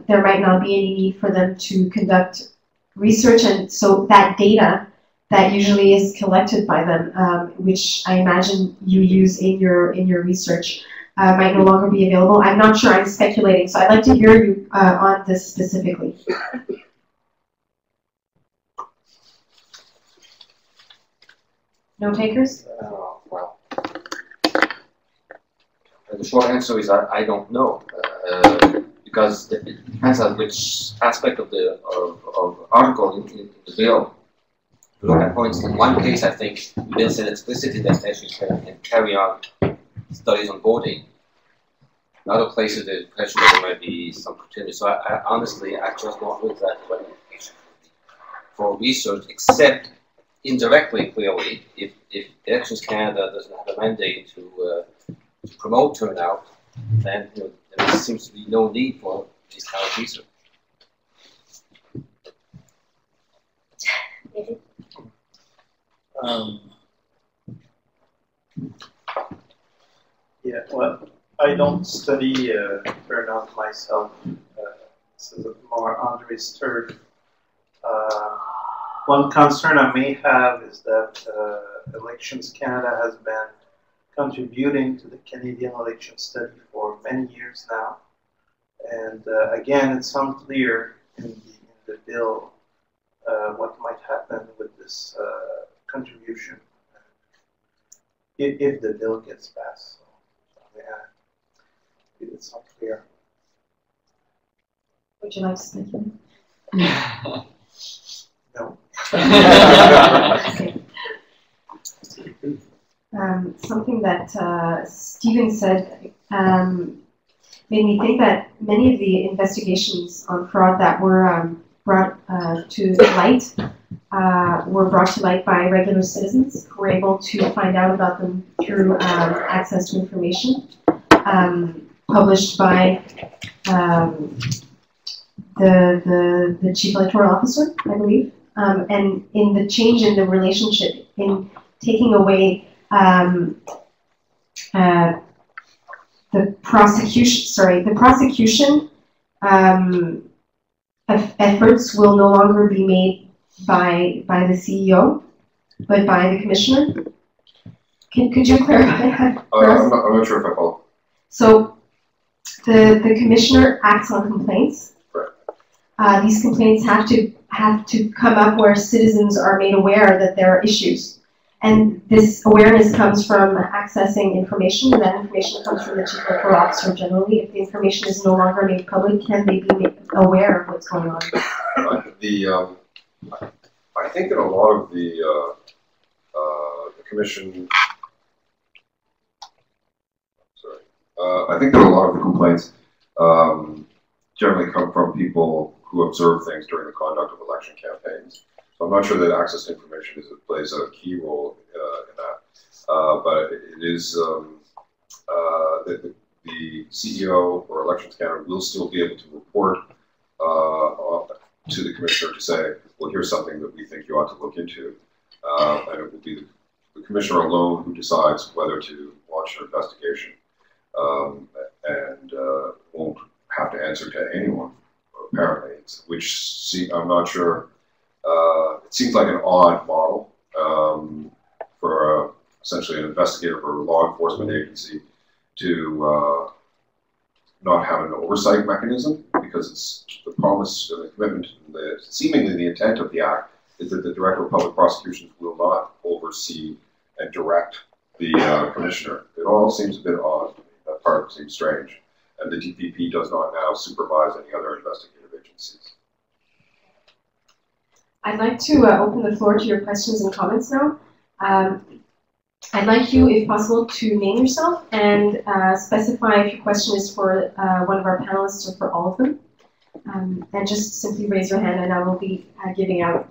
there might not be any need for them to conduct research, and so that data that usually is collected by them, which I imagine you use in your research, might no longer be available. I'm not sure, I'm speculating, so I'd like to hear you on this specifically. No takers? Well, the short answer is I don't know, because it depends on which aspect of the article in the bill. Look at points. In one case, I think the bill said explicitly that actually can carry out studies on voting. In other places, there's pressure that there might be some criteria. So I honestly, I just don't look at that for research, except indirectly, clearly, if Elections Canada doesn't have a mandate to promote turnout, then there seems to be no need for this kind of research. Yeah, well, I don't study turnout myself. This is more Andre's turf. One concern I may have is that Elections Canada has been contributing to the Canadian election study for many years now. And again, it's unclear in the bill what might happen with this contribution if the bill gets passed. So, yeah, it's unclear. Would you like to speculate? No. Okay. Something that Stephen said made me think that many of the investigations on fraud that were brought to light were brought to light by regular citizens who were able to find out about them through access to information published by the chief electoral officer, I believe, and in the change in the relationship in taking away the prosecution efforts will no longer be made by the CEO, but by the commissioner. Could you clarify that for us? I'm not sure if I follow. So the commissioner acts on complaints. Right. These complaints have to come up where citizens are made aware that there are issues. And this awareness comes from accessing information, and that information comes from the chief electoral officer generally. If the information is no longer made public, can they be made aware of what's going on? I think that a lot of the commission, I think that a lot of the complaints generally come from people who observe things during the conduct of election campaigns. So I'm not sure that access to information plays a key role in that, but it is that the CEO or Elections Canada will still be able to report to the commissioner to say, well, here's something that we think you ought to look into, and it will be the commissioner alone who decides whether to launch an investigation, and won't have to answer to anyone, apparently, which I'm not sure. It seems like an odd model for essentially an investigator for a law enforcement agency to not have an oversight mechanism, because it's the promise and the commitment, and seemingly the intent of the Act is that the Director of Public Prosecutions will not oversee and direct the Commissioner. It all seems a bit odd. That part seems strange. And the DPP does not now supervise any other investigative agencies. I'd like to open the floor to your questions and comments now. I'd like you, if possible, to name yourself and specify if your question is for one of our panelists or for all of them. And just simply raise your hand and I will be giving out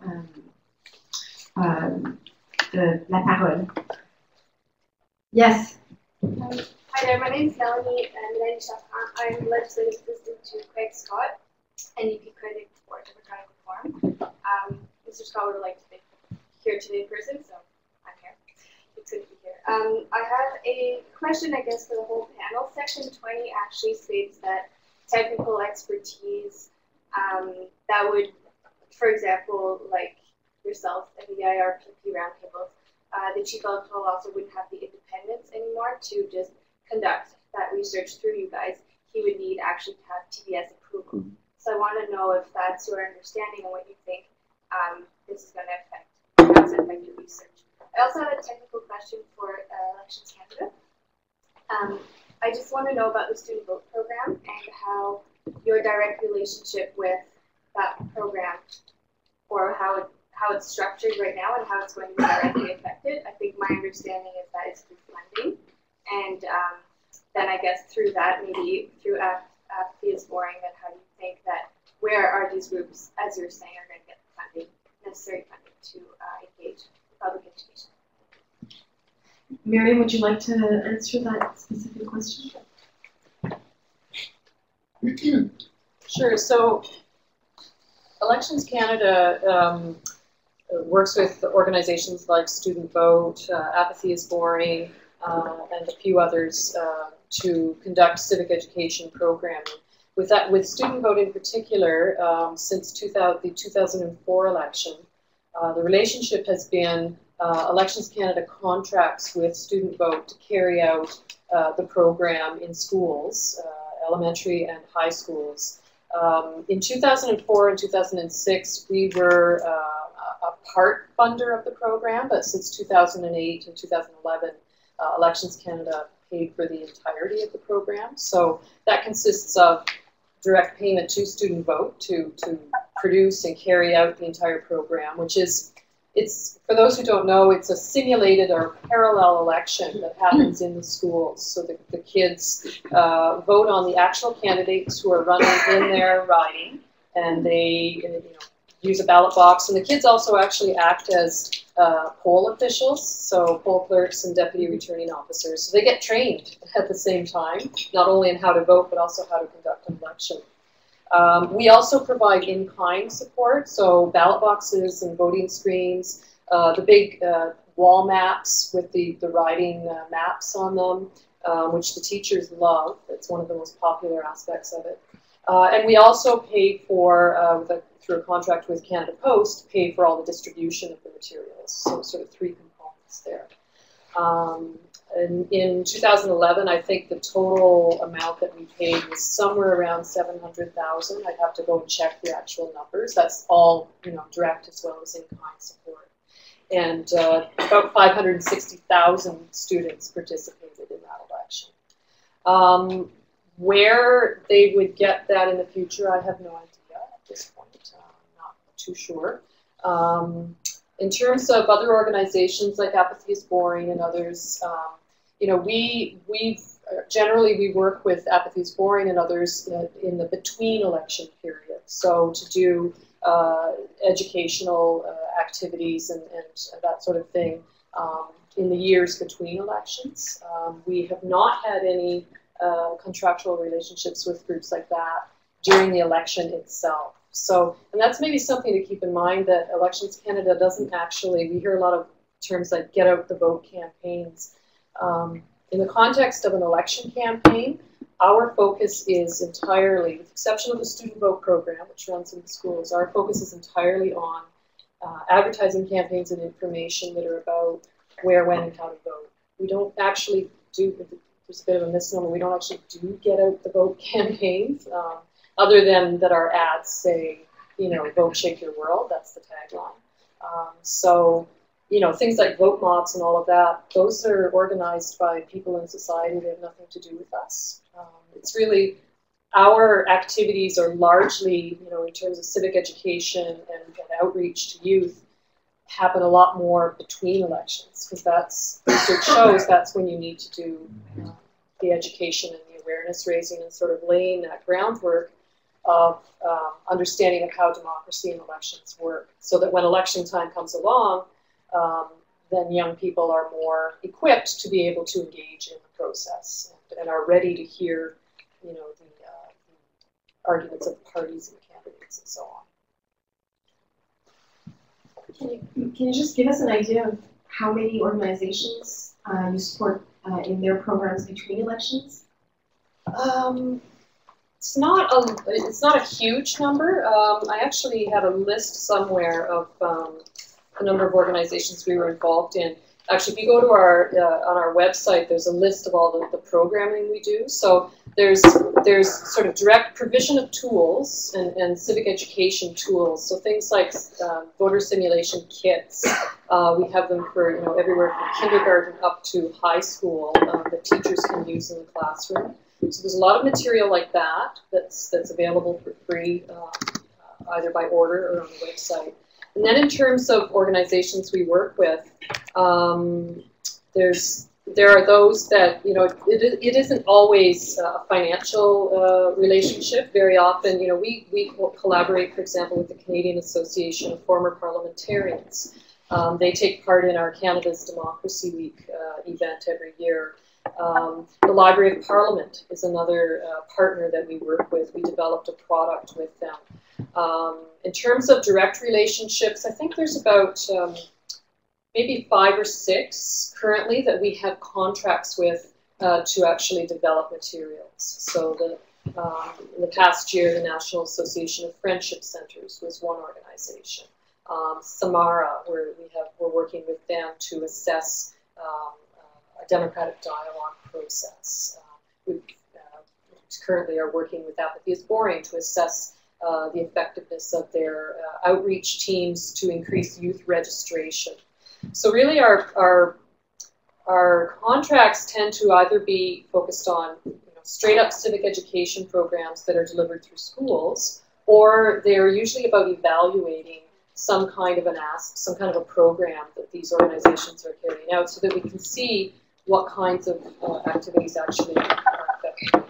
la parole. Yes? Hi there, my name is Melanie I'm legislative assistant to Craig Scott, NDP candidate for Democratic Reform. Mr. Scott would like to be here today in person, so I'm here. It's good to be here. I have a question, I guess, for the whole panel. Section 20 actually states that technical expertise that would for example, like yourself and the IRPP roundtables, the chief electoral officer wouldn't have the independence anymore to just conduct that research through you guys. He would need actually to have TBS approval. So I want to know if that's your understanding and what you think this is going to affect, how it's affect your research. I also have a technical question for Elections Canada. I just want to know about the student vote program and how your direct relationship with that program, or how it's structured right now and how it's going to be directly affected. I think my understanding is that it's through funding, and then I guess through that, maybe through Apathy is boring, then how do you think that, where are these groups, as you're saying, are going to get the funding, necessary funding to engage with public education? Miriam, would you like to answer that specific question? Sure. So Elections Canada works with organizations like Student Vote, Apathy is Boring, and a few others to conduct civic education programming. With Student Vote in particular, since the 2004 election, the relationship has been Elections Canada contracts with Student Vote to carry out the program in schools, elementary and high schools. In 2004 and 2006, we were a part funder of the program, but since 2008 and 2011, Elections Canada paid for the entirety of the program. So that consists of direct payment to Student Vote to produce and carry out the entire program, which is, for those who don't know, it's a simulated or parallel election that happens in the schools. So the kids vote on the actual candidates who are running in their riding, and they use a ballot box. And the kids also actually act as poll officials, so poll clerks and deputy returning officers. So they get trained at the same time, not only in how to vote, but also how to conduct an election. We also provide in-kind support, so ballot boxes and voting screens, the big wall maps with the riding maps on them, which the teachers love. It's one of the most popular aspects of it. And we also pay for, through a contract with Canada Post, pay for all the distribution of the materials. So sort of three components there. In 2011, I think the total amount that we paid was somewhere around $700,000. I'd have to go and check the actual numbers. That's all, direct as well as in-kind support. And about 560,000 students participated in that election. Where they would get that in the future, I have no idea at this point. I'm not too sure. In terms of other organizations like Apathy is Boring and others, we generally work with Apathy is Boring and others in the between election period. So to do educational activities and that sort of thing in the years between elections. We have not had any contractual relationships with groups like that during the election itself. So, and that's maybe something to keep in mind, that Elections Canada doesn't actually, we hear a lot of terms like get out the vote campaigns. In the context of an election campaign, our focus is entirely, with the exception of the Student Vote program, which runs in the schools, our focus is entirely on advertising campaigns and information that are about where, when, and how to vote. We don't actually do, there's a bit of a misnomer, we don't actually do get out the vote campaigns, other than that our ads say, vote, shake your world, that's the tagline. So, things like vote mobs and all of that, those are organized by people in society that have nothing to do with us. It's really, our activities are largely, in terms of civic education and outreach to youth, happen a lot more between elections, because that's, research shows that's when you need to do the education and the awareness raising and sort of laying that groundwork of understanding of how democracy and elections work, so that when election time comes along, then young people are more equipped to be able to engage in the process and are ready to hear, the arguments of parties and candidates and so on. Can you just give us an idea of how many organizations you support in their programs between elections? It's not a huge number. I actually had a list somewhere of the number of organizations we were involved in. Actually, if you go to our on our website, there's a list of all the programming we do. So there's sort of direct provision of tools and civic education tools. So things like voter simulation kits. We have them for everywhere from kindergarten up to high school that teachers can use in the classroom. So there's a lot of material like that that's available for free, either by order or on the website. And then in terms of organizations we work with, there are those that, it isn't always a financial relationship. Very often, we collaborate, for example, with the Canadian Association of Former Parliamentarians. They take part in our Canada's Democracy Week event every year. The Library of Parliament is another partner that we work with. We developed a product with them. In terms of direct relationships, I think there's about maybe 5 or 6 currently that we have contracts with to actually develop materials. So in the past year, the National Association of Friendship Centers was one organization. Samara, we're working with them to assess a democratic dialogue process. We currently are working with Apathy is Boring to assess the effectiveness of their outreach teams to increase youth registration. So really our contracts tend to either be focused on straight up civic education programs that are delivered through schools, or they're usually about evaluating some kind of a program that these organizations are carrying out so that we can see what kinds of activities actually are effective.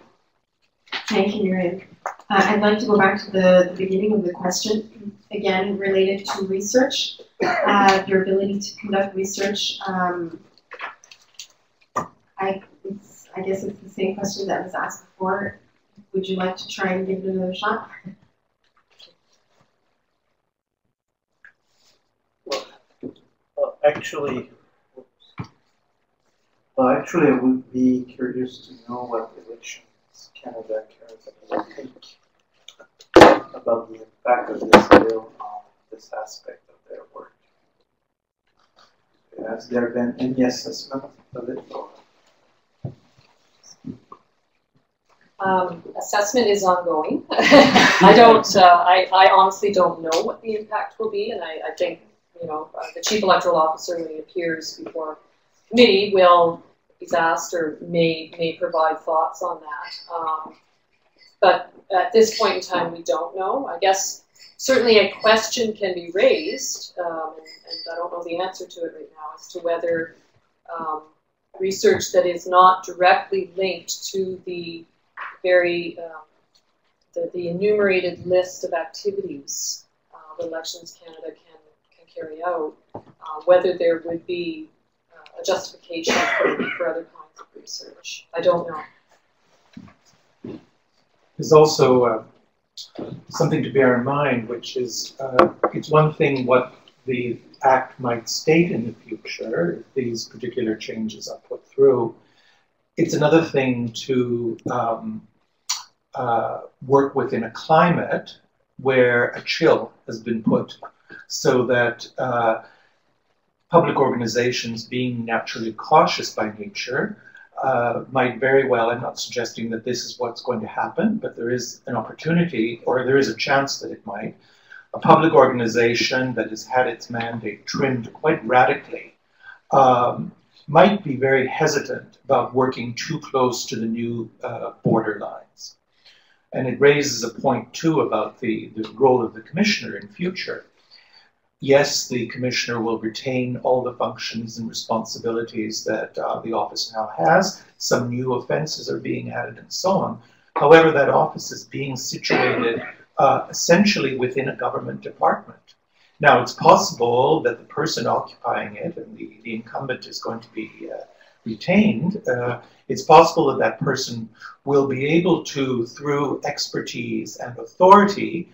Thank you, Miriam. I'd like to go back to the beginning of the question, again related to research, your ability to conduct research. I guess it's the same question that was asked before. Would you like to try and give it another shot? Actually, I would be curious to know what Elections Canada cares about the impact of this bill on this aspect of their work. Has there been any assessment of it? Assessment is ongoing. I honestly don't know what the impact will be, and I think the Chief Electoral Officer, when he appears before committee, if he's asked, or may provide thoughts on that. But at this point in time, we don't know. I guess certainly a question can be raised, and I don't know the answer to it right now, as to whether research that is not directly linked to the very the enumerated list of activities that Elections Canada can carry out, whether there would be a justification for other kinds of research. I don't know. There's also something to bear in mind, which is it's one thing what the Act might state in the future if these particular changes are put through. It's another thing to work within a climate where a chill has been put, so that public organizations, being naturally cautious by nature, might very well, I'm not suggesting that this is what's going to happen, but there is an opportunity, or there is a chance that it might. A public organization that has had its mandate trimmed quite radically might be very hesitant about working too close to the new border lines. And it raises a point, too, about the role of the commissioner in future. Yes, the commissioner will retain all the functions and responsibilities that the office now has. Some new offenses are being added and so on. However, that office is being situated essentially within a government department. Now, it's possible that the person occupying it, and the incumbent is going to be retained, it's possible that that person will be able to, through expertise and authority,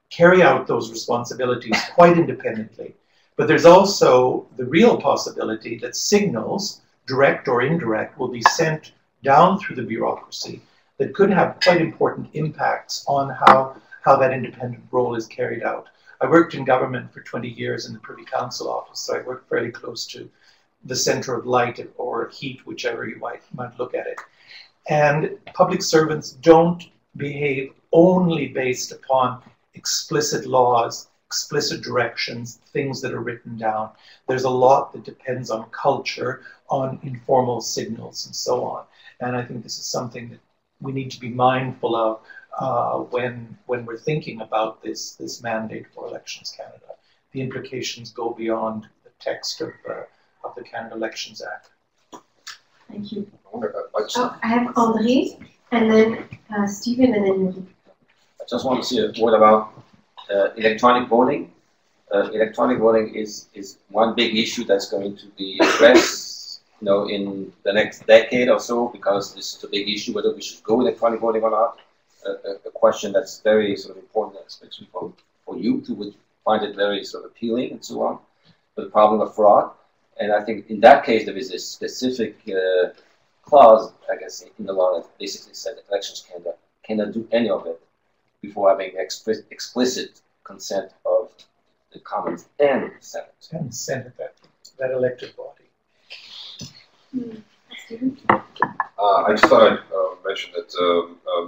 carry out those responsibilities quite independently. But there's also the real possibility that signals, direct or indirect, will be sent down through the bureaucracy that could have quite important impacts on how that independent role is carried out. I worked in government for 20 years in the Privy Council office, so I worked fairly close to the center of light or heat, whichever you might look at it. And public servants don't behave only based upon explicit laws, explicit directions, things that are written down. There's a lot that depends on culture, on informal signals, and so on. And I think this is something that we need to be mindful of when we're thinking about this mandate for Elections Canada. The implications go beyond the text of the Canada Elections Act. Thank you. I have André, and then Stephen, and then Youri. I just want to say a word about electronic voting. Electronic voting is one big issue that's going to be addressed, in the next decade or so, because this is a big issue whether we should go electronic voting or not. A question that's very sort of important, especially for youth who would find it very sort of appealing and so on. But the problem of fraud, and I think in that case there is a specific clause, I guess, in the law that basically said that Elections Canada cannot do any of it before having explicit consent of the Commons and the Senate. And the Senate, that elected body. I just thought I'd mention that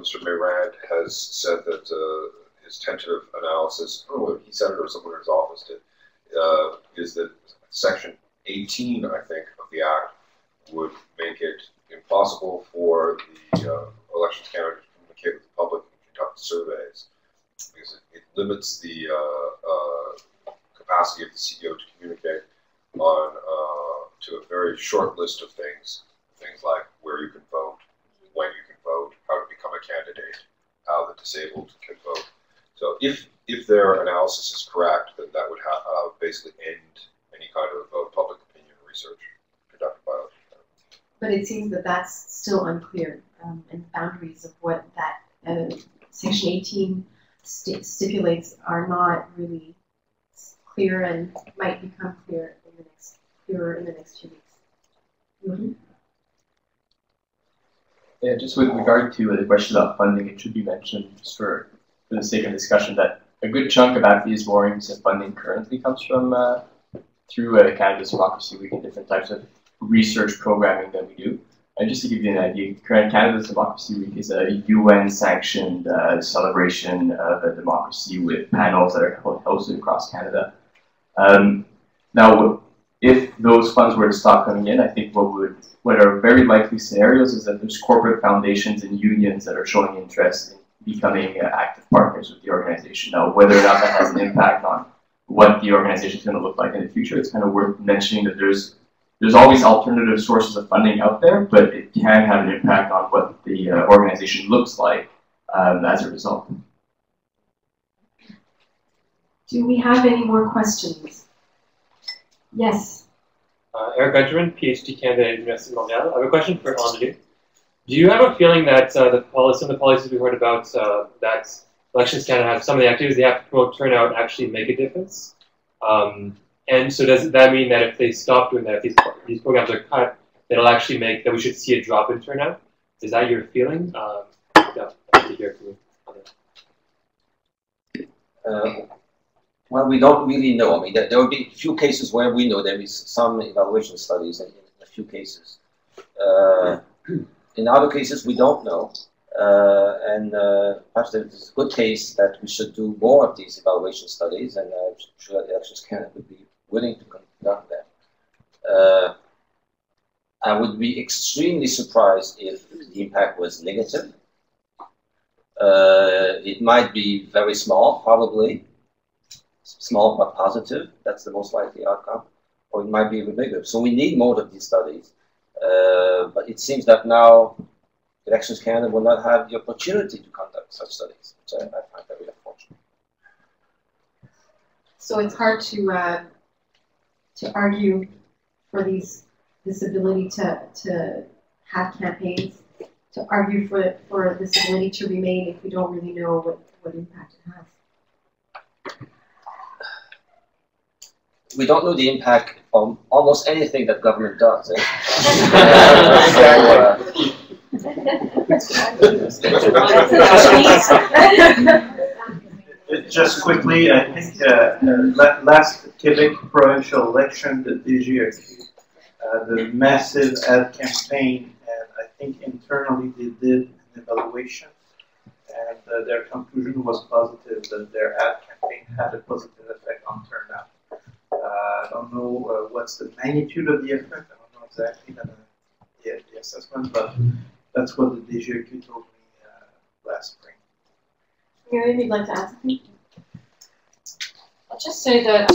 Mr. Maher has said that his tentative analysis, I don't know whether he said it or someone in his office did, is that Section 18, I think, of the Act would make it impossible for the Elections Canada to communicate with the public and conduct surveys, because it limits the capacity of the CEO to communicate on to a very short list of things like where you can vote, when you can vote, how to become a candidate, how the disabled can vote. So if their analysis is correct, then that would basically end any kind of public opinion research conducted by Elections Canada. But it seems that that's still unclear, and the boundaries of what that Section 18 stipulates are not really clear and might become clearer in the next few weeks. Mm-hmm. Yeah, just with regard to the question about funding, it should be mentioned, just for the sake of discussion, that a good chunk of Apathy's borings and funding currently comes from through Canada's Democracy Week and different types of research programming that we do. And just to give you an idea, Canada's Democracy Week is a UN-sanctioned celebration of a democracy with panels that are hosted across Canada. Now, if those funds were to stop coming in, I think what are very likely scenarios is that there's corporate foundations and unions that are showing interest in becoming active partners with the organization. Now, whether or not that has an impact on what the organization is going to look like in the future, it's kind of worth mentioning that there's always alternative sources of funding out there, but it can have an impact on what the organization looks like as a result. Do we have any more questions? Yes. Éric Benjamin, PhD candidate at Université de Montréal. I have a question for André. Do you have a feeling that some of the policies we heard about that Elections Canada have, some of the activities they have to promote turnout actually make a difference? And so does that mean that if they stop doing that, if these programs are cut, that'll actually make that we should see a drop in turnout? Is that your feeling? Yeah, I'd like to hear from you. Well, we don't really know. I mean, there will be a few cases where we know there is some evaluation studies in a few cases. In other cases, we don't know. And perhaps there's a good case that we should do more of these evaluation studies, and I'm sure that Elections Canada would be willing to conduct them. I would be extremely surprised if the impact was negative. It might be very small, probably. Small but positive, that's the most likely outcome, or it might be even bigger. So we need more of these studies, but it seems that now Elections Canada will not have the opportunity to conduct such studies, which I find very unfortunate. So it's hard to argue for this ability to have campaigns, to argue for this ability to remain if we don't really know what impact it has. We don't know the impact of almost anything that government does. Just quickly, I think last Quebec provincial election, the DGRQ, the massive ad campaign, and I think internally they did an evaluation, and their conclusion was positive that their ad campaign had a positive effect on turnout. I don't know what's the magnitude of the effect. I don't know exactly the assessment, but that's what the DGRQ told me last spring. Miriam, you'd like to add something? I'll just say that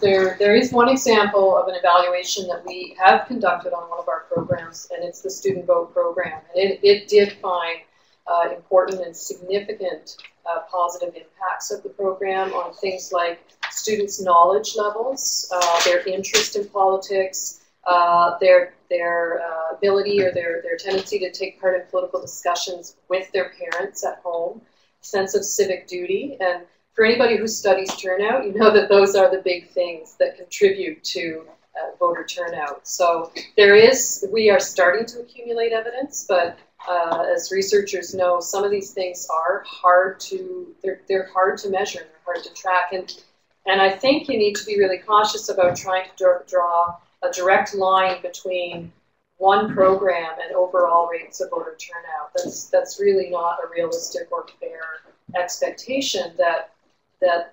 there is one example of an evaluation that we have conducted on one of our programs, and it's the Student Vote program. And it did find important and significant positive impacts of the program on things like students' knowledge levels, their interest in politics, their ability or their tendency to take part in political discussions with their parents at home, sense of civic duty. And for anybody who studies turnout, you know that those are the big things that contribute to voter turnout. So we are starting to accumulate evidence, but as researchers know, some of these things are hard to, they're hard to measure, they're hard to track. And I think you need to be really cautious about trying to draw a direct line between one program and overall rates of voter turnout. That's really not a realistic or fair expectation that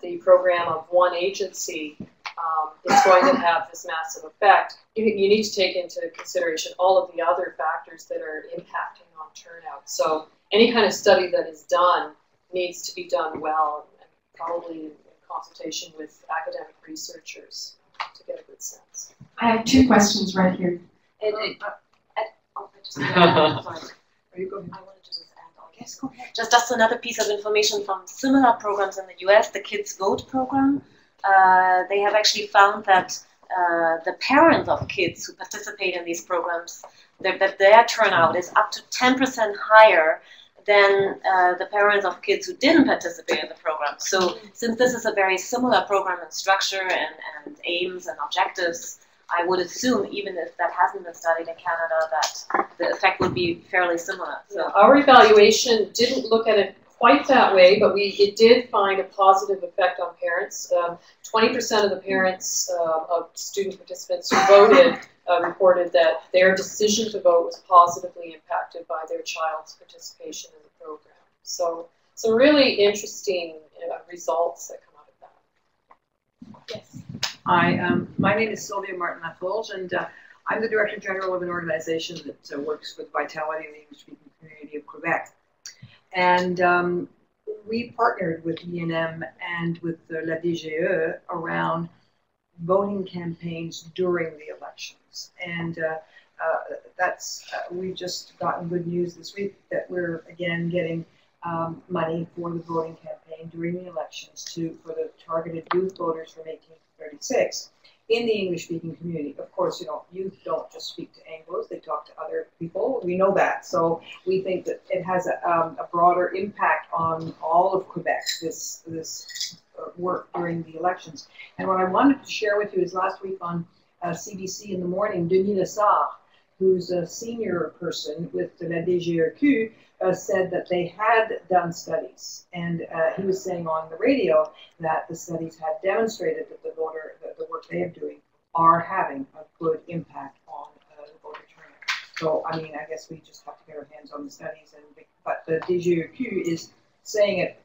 the program of one agency is going to have this massive effect. You need to take into consideration all of the other factors that are impacting on turnout. So any kind of study that is done needs to be done well, and probably in consultation with academic researchers to get a good sense. I have two questions right here. Sorry. Are you going? I wanted to just add on. Yes, go ahead. Just another piece of information from similar programs in the US, the Kids Vote program. They have actually found that the parents of kids who participate in these programs, that their turnout is up to 10% higher than the parents of kids who didn't participate in the program. So since this is a very similar program in structure and aims and objectives, I would assume, even if that hasn't been studied in Canada, that the effect would be fairly similar. So yeah, our evaluation didn't look at it quite that way, but it did find a positive effect on parents. 20% of the parents of student participants who voted reported that their decision to vote was positively impacted by their child's participation in the program. So some really interesting results that come out of that. Yes. Hi, my name is Sylvia Martin-Laforge, and I'm the Director General of an organization that works with vitality in the English-speaking community of Quebec. And we partnered with ENM and with La DGE around voting campaigns during the elections. And we've just gotten good news this week that we're again getting money for the voting campaign during the elections for the targeted youth voters from 18 to 36 in the English-speaking community. Of course, youth don't just speak to Anglos, they talk to other people. We know that. So we think that it has a broader impact on all of Quebec, this work during the elections. And what I wanted to share with you is last week on CBC in the morning, Denis Lessard, who's a senior person with the La DGRQ, said that they had done studies, and he was saying on the radio that the studies had demonstrated that the work they are doing are having a good impact on the voter turnout. So, I mean, I guess we just have to get our hands on the studies, but the DGRQ is saying it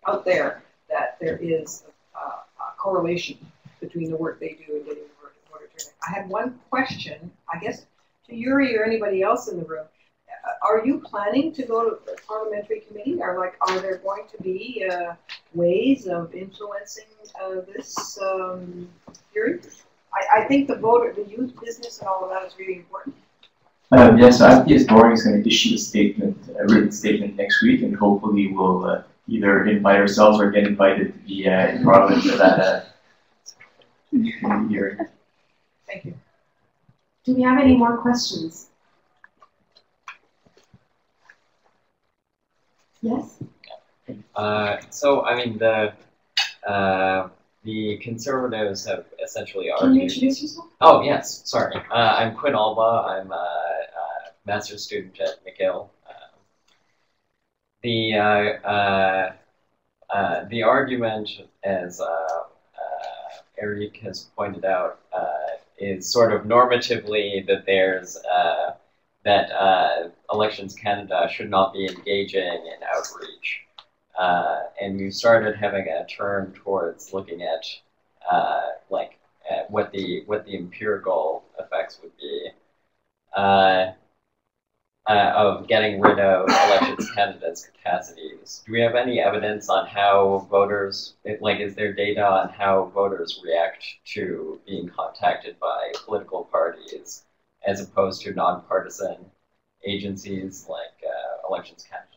out there that there is a correlation between the work they do and getting the voter turnout. I had one question, I guess, to Youri or anybody else in the room. Are you planning to go to the parliamentary committee? Are there going to be ways of influencing this, Youri? I think the youth business and all of that is really important. Yes, IPS Boring is going to issue a written statement next week, and hopefully we'll either invite ourselves or get invited to be in Parliament for that hearing. Thank you. Do we have any more questions? Yes? So, I mean, the Conservatives have essentially argued... Can you introduce yourself? Oh, yes, sorry. I'm Quinn Alba. I'm master's student at McGill. The argument, as Éric has pointed out, is sort of normatively that there's that Elections Canada should not be engaging in outreach, and we've started having a turn towards looking at what the empirical effects would be of getting rid of Elections Canada's capacities. Do we have any evidence on how voters, is there data on how voters react to being contacted by political parties as opposed to nonpartisan agencies like Elections Canada?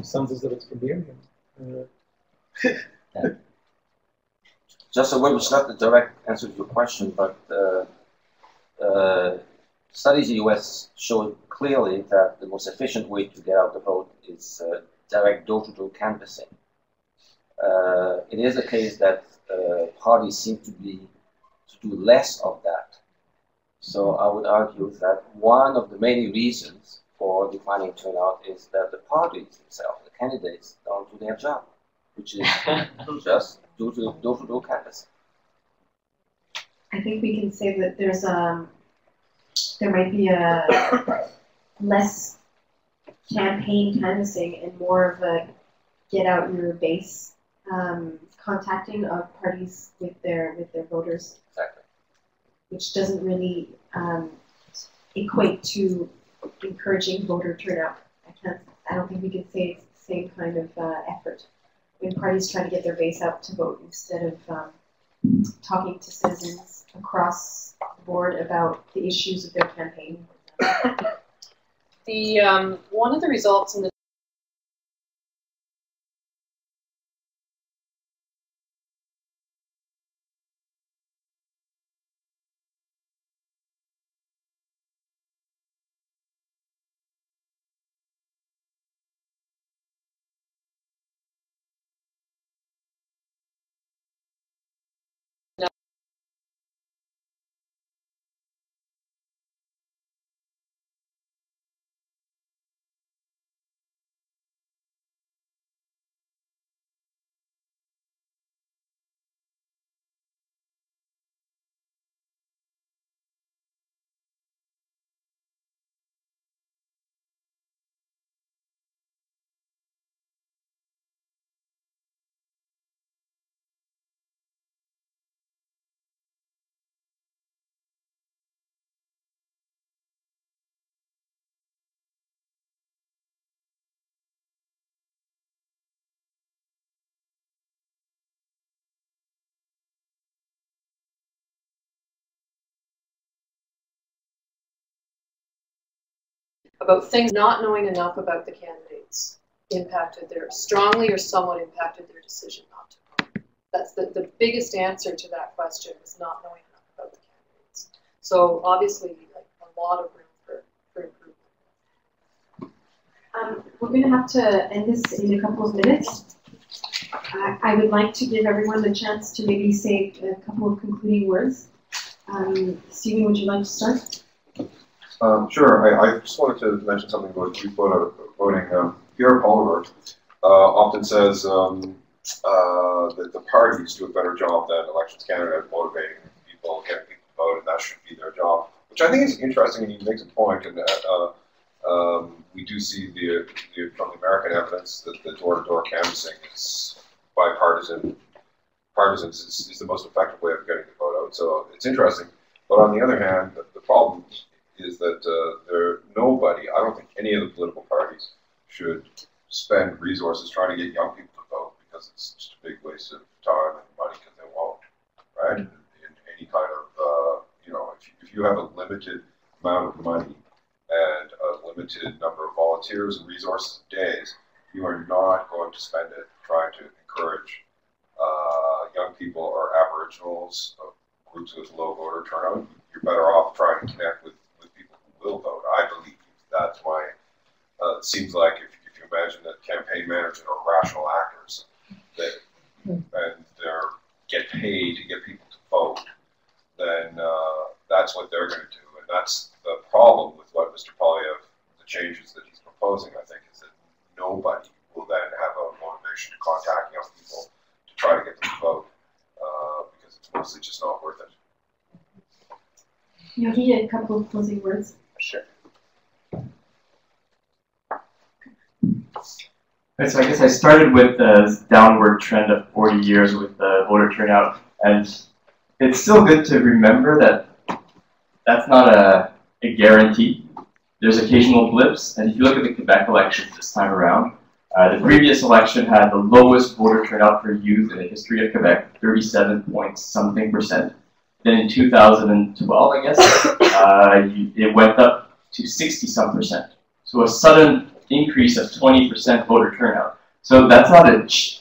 Sounds as though it's for Miriam. Just a word, it's not the direct answer to your question, but studies in the US show clearly that the most efficient way to get out the vote is direct door-to-door canvassing. It is the case that parties seem to do less of that. So I would argue that one of the many reasons for declining turnout is that the parties themselves, the candidates, don't do their job, which is just door-to-door canvassing. I think we can say that there might be a less campaign canvassing and more of a get out your base contacting of parties with their voters. Exactly. Which doesn't really equate to encouraging voter turnout. I don't think we could say it's the same kind of effort when parties try to get their base out to vote instead of talking to citizens across the board about the issues of their campaign. One of the results in the about things not knowing enough about the candidates strongly or somewhat impacted their decision not to vote. That's the biggest answer to that question, is not knowing enough about the candidates. So obviously, like, a lot of room for improvement. We're going to have to end this in a couple of minutes. I would like to give everyone a chance to maybe say a couple of concluding words. Stephen, would you like to start? Sure. I just wanted to mention something about youth voting. Pierre Polliver often says that the parties do a better job than Elections Canada at motivating people, getting people to vote, and that should be their job. Which I think is interesting, and he makes a point. And we do see from the American evidence that the door-to-door canvassing is bipartisan. Partisans is the most effective way of getting the vote out. So it's interesting. But on the other hand, the problem is that nobody, I don't think any of the political parties should spend resources trying to get young people to vote, because it's just a big waste of time and money, because they won't, right? In any kind of, if you have a limited amount of money and a limited number of volunteers and resources and days, you are not going to spend it trying to encourage young people or Aboriginals, groups with low voter turnout. You're better off trying to connect with people who will vote. I believe that's my. It seems like if you imagine that campaign managers are rational actors, and they're getting get paid to get people to vote, then that's what they're going to do. And that's the problem with what Mr. Polyev, the changes that he's proposing, I think, is that nobody will then have a motivation to contact young people to try to get them to vote, because it's mostly just not worth it. Youri, a couple of closing words. Sure. Right, so I guess I started with the downward trend of 40 years with voter turnout, and it's still good to remember that that's not a guarantee. There's occasional blips, and if you look at the Quebec elections this time around, the previous election had the lowest voter turnout for youth in the history of Quebec, 37-point-something%. Then in 2012, I guess, it went up to 60-some%. So a sudden increase of 20% voter turnout. So that's not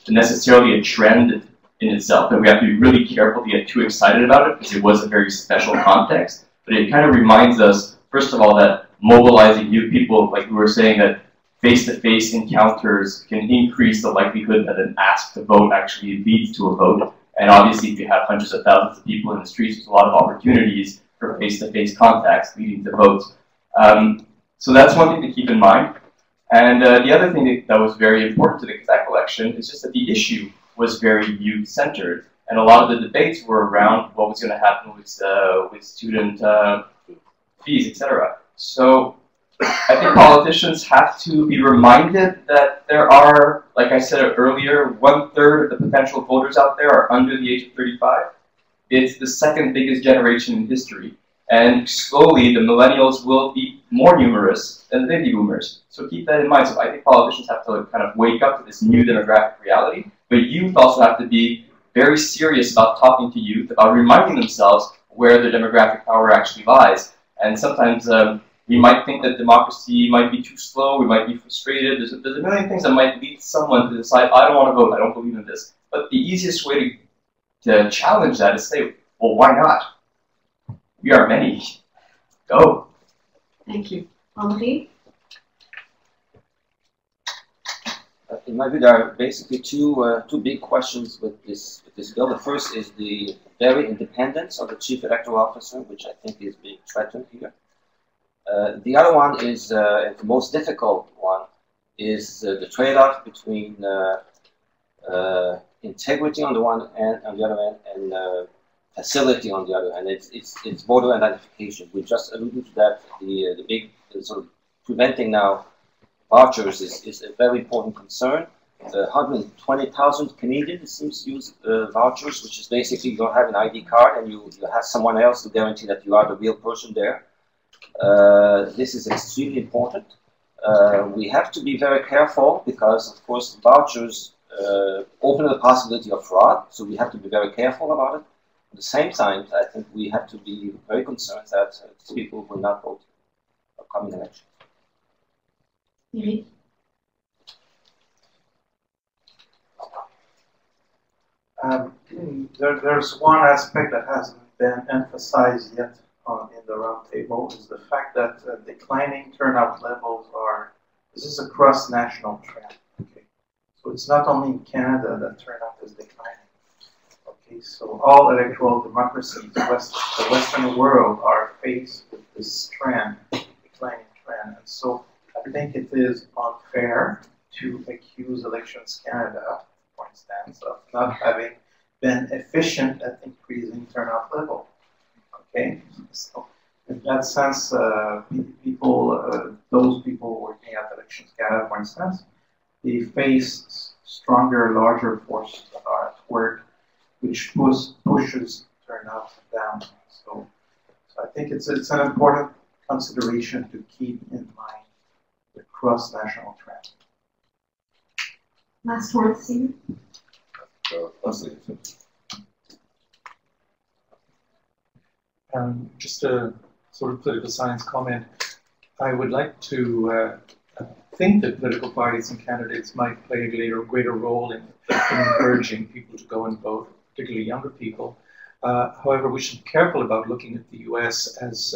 necessarily a trend in itself, and we have to be really careful to get too excited about it because it was a very special context. But it kind of reminds us, first of all, that mobilizing new people, like we were saying, that face-to-face encounters can increase the likelihood that an ask to vote actually leads to a vote. And obviously, if you have hundreds of thousands of people in the streets, there's a lot of opportunities for face-to-face contacts leading to votes. So that's one thing to keep in mind. And the other thing that was very important to the Quebec election is just that the issue was very youth-centered. And a lot of the debates were around what was going to happen with student fees, etc. So I think politicians have to be reminded that there are, like I said earlier, 1/3 of the potential voters out there are under the age of 35. It's the second biggest generation in history. And slowly, the millennials will be more numerous than the baby boomers. So keep that in mind. So I think politicians have to kind of wake up to this new demographic reality. But youth also have to be very serious about talking to youth, about reminding themselves where their demographic power actually lies. And sometimes we might think that democracy might be too slow, we might be frustrated. There's a million things that might lead someone to decide, I don't want to vote, I don't believe in this. But the easiest way to challenge that is say, well, why not? We are many. Go. Thank you. André? In my view, there are basically two big questions with this bill. The first is the very independence of the chief electoral officer, which I think is being threatened here. The other one is, the most difficult one, is the trade-off between integrity on the one hand, on the other hand, and facility on the other hand. It's voter identification. We just alluded to that. The big sort of preventing now vouchers is a very important concern. 120,000 Canadians, it seems, use vouchers, which is basically you don't have an ID card and you have someone else to guarantee that you are the real person there. This is extremely important. We have to be very careful because, of course, vouchers open the possibility of fraud, so we have to be very careful about it. At the same time, I think we have to be very concerned that people will not vote in upcoming elections. Éric? There's one aspect that hasn't been emphasized yet in the roundtable is the fact that declining turnout levels this is a cross-national trend. Okay, so it's not only in Canada that turnout is declining. Okay, so all electoral democracies, the Western world, are faced with this trend, declining trend, and so I think it is unfair to accuse Elections Canada, for instance, of not having been efficient at increasing turnout level. Okay, so in that sense, those people working at Elections Canada, for instance, they face stronger, larger forces that are at work, which pushes turnout down. So I think it's an important consideration to keep in mind the cross-national trend. Last word, Steve. Just a sort of political science comment. I would like to think that political parties and candidates might play a greater role in encouraging people to go and vote, particularly younger people. However, we should be careful about looking at the US as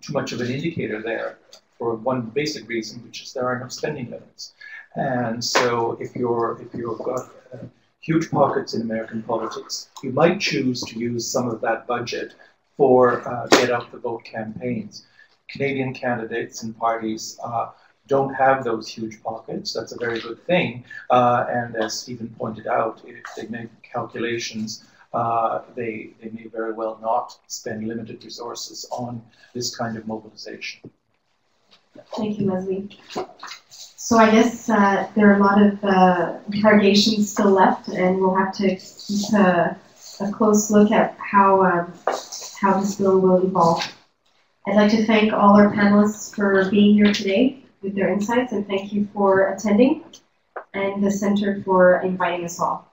too much of an indicator there for one basic reason, which is there are no spending limits. And so if you've got huge pockets in American politics. You might choose to use some of that budget for get out the vote campaigns. Canadian candidates and parties don't have those huge pockets. That's a very good thing. And as Stephen pointed out, if they make calculations, they may very well not spend limited resources on this kind of mobilization. Thank you, Leslie. So I guess there are a lot of interrogations still left, and we'll have to keep a close look at how this bill will evolve. I'd like to thank all our panelists for being here today with their insights, and thank you for attending, and the Center for inviting us all.